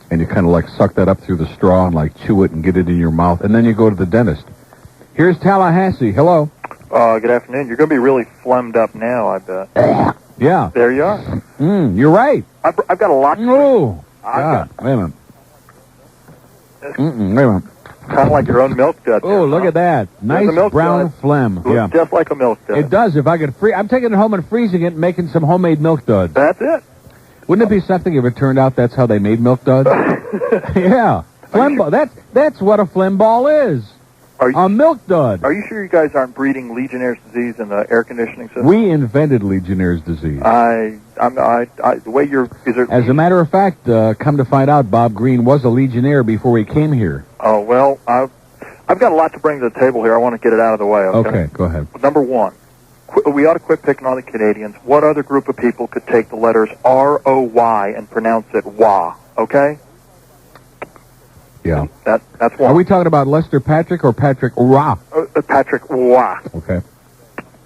Speaker 2: And you kind of like suck that up through the straw and like chew it and get it in your mouth. And then you go to the dentist. Here's Tallahassee. Hello.
Speaker 16: Good afternoon. You're going to be really phlegmed up now, I bet.
Speaker 2: Yeah.
Speaker 16: There you are.
Speaker 2: You're right.
Speaker 15: I've got a lot.
Speaker 2: Oh, God. Wait a minute. Wait a minute.
Speaker 15: Kind of like your own milk dud.
Speaker 2: Oh, look at that. Nice brown phlegm.
Speaker 15: Looks
Speaker 2: Yeah.
Speaker 15: just like a milk dud.
Speaker 2: It does. If I could I'm taking it home and freezing it and making some homemade milk duds.
Speaker 15: That's it.
Speaker 2: Wouldn't it be something if it turned out that's how they made milk duds? Yeah. Phlegm ball. That's what a phlegm ball is. A milk dud.
Speaker 15: Are you sure you guys aren't breeding Legionnaire's disease in the air conditioning system?
Speaker 2: We invented Legionnaire's disease.
Speaker 15: The way you're...
Speaker 2: As a matter of fact, come to find out, Bob Green was a Legionnaire before he came here.
Speaker 15: Oh, well, I've got a lot to bring to the table here. I want to get it out of the way, okay?
Speaker 2: Okay, go ahead.
Speaker 15: Number one, we ought to quit picking on the Canadians. What other group of people could take the letters R-O-Y and pronounce it WA, okay?
Speaker 2: Yeah.
Speaker 15: That's one.
Speaker 2: Are we talking about Lester Patrick or Patrick Wah?
Speaker 15: Patrick Wah.
Speaker 2: Okay.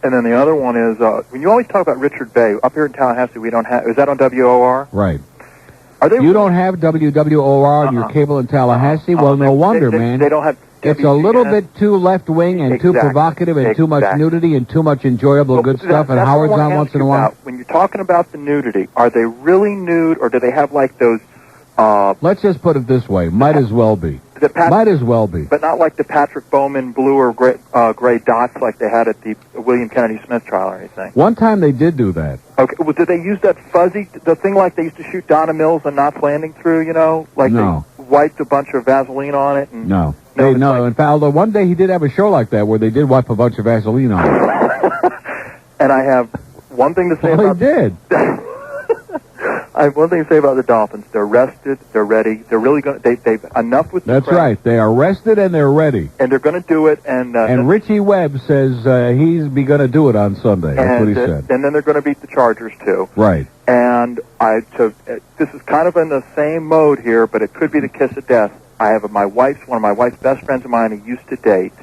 Speaker 15: And then the other one is, when you always talk about Richard Bay, up here in Tallahassee, we don't have... Is that on WOR?
Speaker 2: Right.
Speaker 15: Are they...
Speaker 2: You don't have WWOR on your cable in Tallahassee? Well, no wonder, man.
Speaker 15: They don't have...
Speaker 2: It's a little bit too left-wing and too provocative and too much nudity and too much enjoyable good stuff, and Howard's on once in a while.
Speaker 15: When you're talking about the nudity, are they really nude, or do they have, like, those...
Speaker 2: Let's just put it this way. Might as well be. Might as well be.
Speaker 15: But not like the Patrick Bowman blue or gray dots like they had at the William Kennedy Smith trial or anything.
Speaker 2: One time they did do that.
Speaker 15: Okay. Well, did they use that the thing like they used to shoot Donna Mills and Knots Landing through, you know? Like
Speaker 2: no.
Speaker 15: They wiped a bunch of Vaseline on it? And
Speaker 2: no. No. In fact, although one day he did have a show like that where they did wipe a bunch of Vaseline on it.
Speaker 15: And I have one thing to say about...
Speaker 2: He did.
Speaker 15: I have one thing to say about the Dolphins. They're rested. They're ready. They're really going to... They've enough with the
Speaker 2: That's
Speaker 15: crowd.
Speaker 2: right. They are rested and they're ready.
Speaker 15: And they're going to do it. And
Speaker 2: Richie Webb says he's going to do it on Sunday. That's what he said.
Speaker 15: And then they're going to beat the Chargers, too.
Speaker 2: Right.
Speaker 15: And this is kind of in the same mode here, but it could be the kiss of death. I have one of my wife's best friends of mine who used to date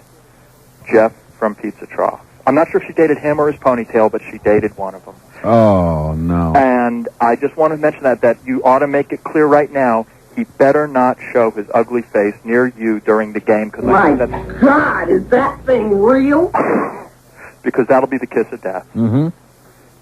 Speaker 15: Jeff from Pizza Trough. I'm not sure if she dated him or his ponytail, but she dated one of them.
Speaker 2: Oh, no.
Speaker 15: And I just want to mention that you ought to make it clear right now, he better not show his ugly face near you during the game.
Speaker 24: My God, is that thing real?
Speaker 15: Because that'll be the kiss of death.
Speaker 2: Mm-hmm.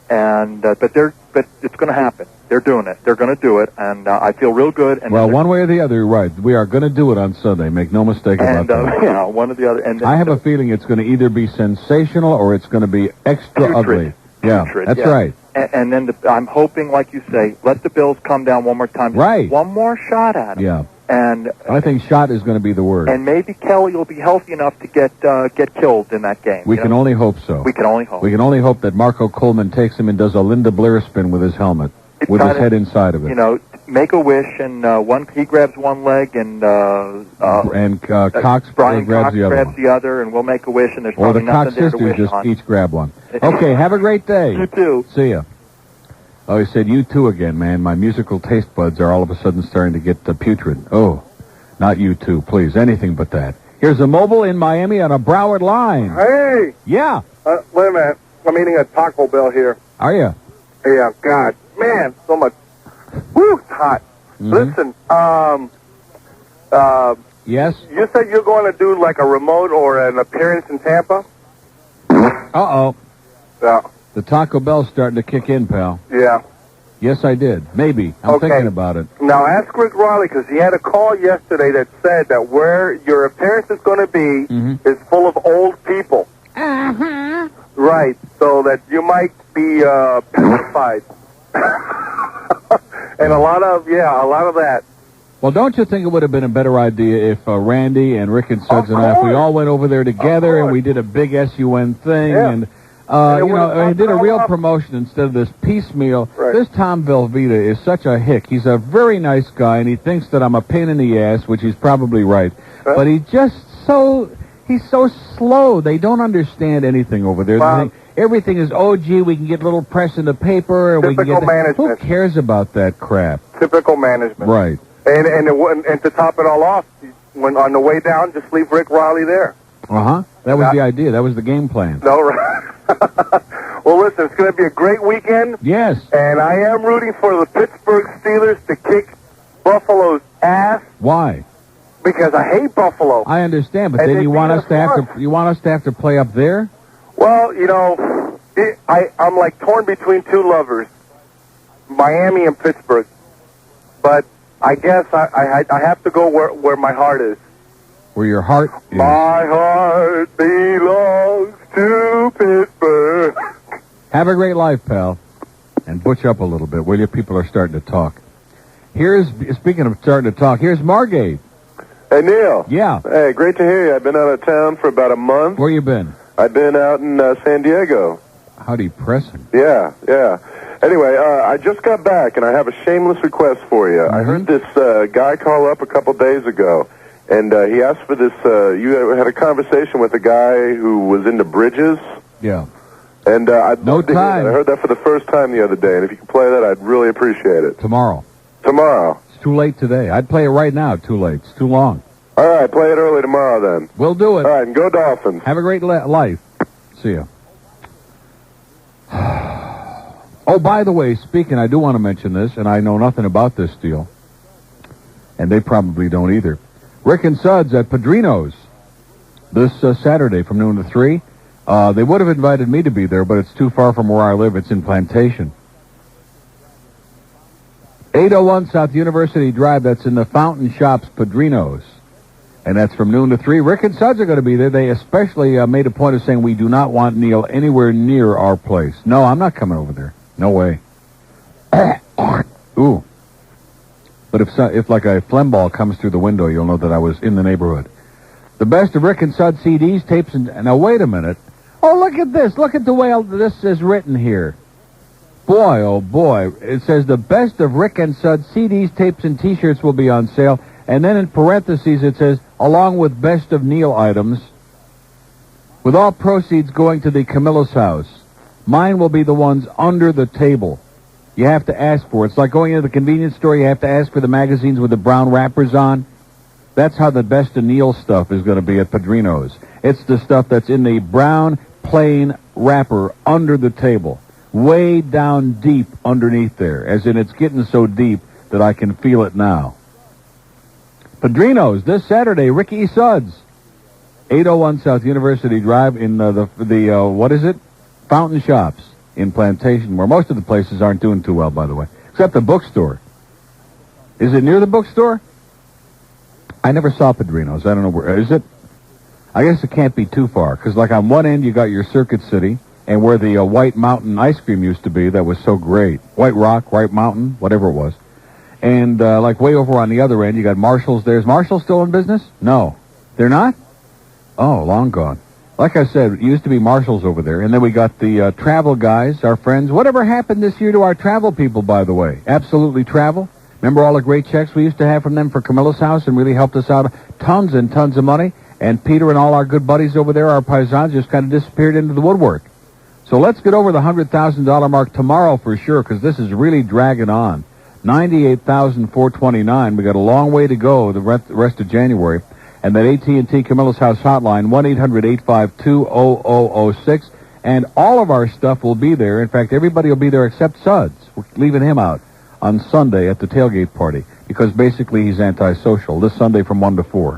Speaker 15: And but it's going to happen. They're doing it. They're going to do it, and I feel real good. And
Speaker 2: well, one way or the other, you're right. We are going to do it on Sunday. Make no mistake about that.
Speaker 15: You know, one or the other. And
Speaker 2: I have a feeling it's going to either be sensational or it's going to be extra ugly. Yeah, that's right.
Speaker 15: And then I'm hoping, like you say, let the Bills come down one more time.
Speaker 2: Right.
Speaker 15: One more shot at them.
Speaker 2: Yeah.
Speaker 15: And
Speaker 2: I think shot is going to be the word.
Speaker 15: And maybe Kelly will be healthy enough to get killed in that game.
Speaker 2: We can only hope so.
Speaker 15: We can only hope.
Speaker 2: We can only hope that Marco Coleman takes him and does a Linda Blair spin with his helmet, with his head inside of it.
Speaker 15: You know, make a wish, and he grabs one leg, and
Speaker 2: Cox grabs the other,
Speaker 15: and we'll make a wish, and there's
Speaker 2: or the
Speaker 15: probably
Speaker 2: Cox
Speaker 15: nothing there to
Speaker 2: sisters
Speaker 15: wish
Speaker 2: just
Speaker 15: on.
Speaker 2: each grab one. Okay, have a great day.
Speaker 15: You too.
Speaker 2: See ya. Oh, he said, you too again, man. My musical taste buds are all of a sudden starting to get putrid. Oh, not you too, please. Anything but that. Here's a mobile in Miami on a Broward line.
Speaker 18: Hey!
Speaker 2: Yeah.
Speaker 18: Wait a minute. I'm eating at Taco Bell here.
Speaker 2: Are you?
Speaker 18: Yeah, God. Man, so much. Woo, it's hot.
Speaker 2: Mm-hmm.
Speaker 18: Listen,
Speaker 2: yes?
Speaker 18: You said you're going to do like a remote or an appearance in Tampa?
Speaker 2: Uh-oh.
Speaker 18: Yeah.
Speaker 2: The Taco Bell's starting to kick in, pal.
Speaker 18: Yeah.
Speaker 2: Yes, I did. Maybe. I'm thinking about it.
Speaker 18: Now, ask Rick Riley, because he had a call yesterday that said that where your appearance is going to be is full of old people.
Speaker 24: Uh-huh.
Speaker 18: Right, so that you might be petrified. And a lot of that.
Speaker 2: Well, don't you think it would have been a better idea if Randy and Rick and Suds and I, if we all went over there together and we did a big SUN thing and did a real promotion instead of this piecemeal.
Speaker 18: Right.
Speaker 2: This Tom Velvita is such a hick. He's a very nice guy, and he thinks that I'm a pain in the ass, which he's probably right. But he's so slow. They don't understand anything over there. They think everything is, we can get little press in the paper. And we can get
Speaker 18: management.
Speaker 2: Who cares about that crap?
Speaker 18: Typical management.
Speaker 2: Right.
Speaker 18: And to top it all off, when on the way down, just leave Rick Riley there.
Speaker 2: Uh-huh. That was the idea. That was the game plan.
Speaker 18: No, right. Well, listen, it's going to be a great weekend.
Speaker 2: Yes.
Speaker 18: And I am rooting for the Pittsburgh Steelers to kick Buffalo's ass.
Speaker 2: Why?
Speaker 18: Because I hate Buffalo.
Speaker 2: I understand, but then you want us to have to play up there?
Speaker 18: Well, I'm like torn between two lovers. Miami and Pittsburgh. But I guess I have to go where my heart is.
Speaker 2: Where your heart is.
Speaker 18: My heart belongs to Pittsburgh.
Speaker 2: Have a great life, pal. And butch up a little bit, will you? People are starting to talk. Speaking of starting to talk, here's Margate.
Speaker 16: Hey, Neil.
Speaker 2: Yeah.
Speaker 16: Hey, great to hear you. I've been out of town for about a month.
Speaker 2: Where you been?
Speaker 16: I've been out in San Diego.
Speaker 2: How depressing.
Speaker 16: Yeah. Anyway, I just got back, and I have a shameless request for you. I heard this guy call up a couple days ago, and he asked for this. You had a conversation with a guy who was into bridges.
Speaker 2: Yeah.
Speaker 16: And I'd
Speaker 2: no
Speaker 16: love to hear
Speaker 2: time.
Speaker 16: that. I heard that for the first time the other day, and if you could play that, I'd really appreciate it.
Speaker 2: Tomorrow.
Speaker 16: It's
Speaker 2: too late today. I'd play it right now. Too late. It's too long.
Speaker 16: All right, play it early tomorrow then.
Speaker 2: We'll do it.
Speaker 16: All right, and go Dolphins.
Speaker 2: Have a great life. See ya. Oh, by the way, speaking, I do want to mention this, and I know nothing about this deal, and they probably don't either. Rick and Suds at Padrino's this Saturday from noon to 3. They would have invited me to be there, but it's too far from where I live. It's in Plantation. 801 South University Drive. That's in the Fountain Shops, Padrino's. And that's from noon to 3. Rick and Suds are going to be there. They especially made a point of saying we do not want Neil anywhere near our place. No, I'm not coming over there. No way. Ooh. But if like a phlegm ball comes through the window, you'll know that I was in the neighborhood. The best of Rick and Suds CDs, tapes, and... Now, wait a minute. Oh, look at this. Look at the way this is written here. Boy, oh boy. It says the best of Rick and Suds CDs, tapes, and T-shirts will be on sale. And then in parentheses it says, along with best of Neil items, with all proceeds going to the Camilla's house. Mine will be the ones under the table. You have to ask for it. It's like going into the convenience store. You have to ask for the magazines with the brown wrappers on. That's how the best of Neil stuff is going to be at Padrino's. It's the stuff that's in the brown, plain wrapper under the table. Way down deep underneath there. As in, it's getting so deep that I can feel it now. Padrino's this Saturday, Ricky Suds. 801 South University Drive in what is it? Fountain Shops in Plantation, where most of the places aren't doing too well, by the way. Except the bookstore. Is it near the bookstore? I never saw Padrino's. I don't know where. Is it? I guess it can't be too far, because like on one end you got your Circuit City, and where the White Mountain ice cream used to be, that was so great. White Rock, White Mountain, whatever it was. And like way over on the other end, you got Marshall's there. Is Marshall still in business? No. They're not? Oh, long gone. Like I said, it used to be Marshall's over there. And then we got the travel guys, our friends. Whatever happened this year to our travel people, by the way? Absolutely Travel. Remember all the great checks we used to have from them for Camilla's house and really helped us out tons and tons of money? And Peter and all our good buddies over there, our paisans, just kind of disappeared into the woodwork. So let's get over the $100,000 mark tomorrow for sure, because this is really dragging on. $98,429. We got a long way to go the rest of January. And that AT&T Camilla's House hotline, 1-800-852-0006. And all of our stuff will be there. In fact, everybody will be there except Suds. We're leaving him out on Sunday at the tailgate party because basically he's antisocial. This Sunday from 1 to 4.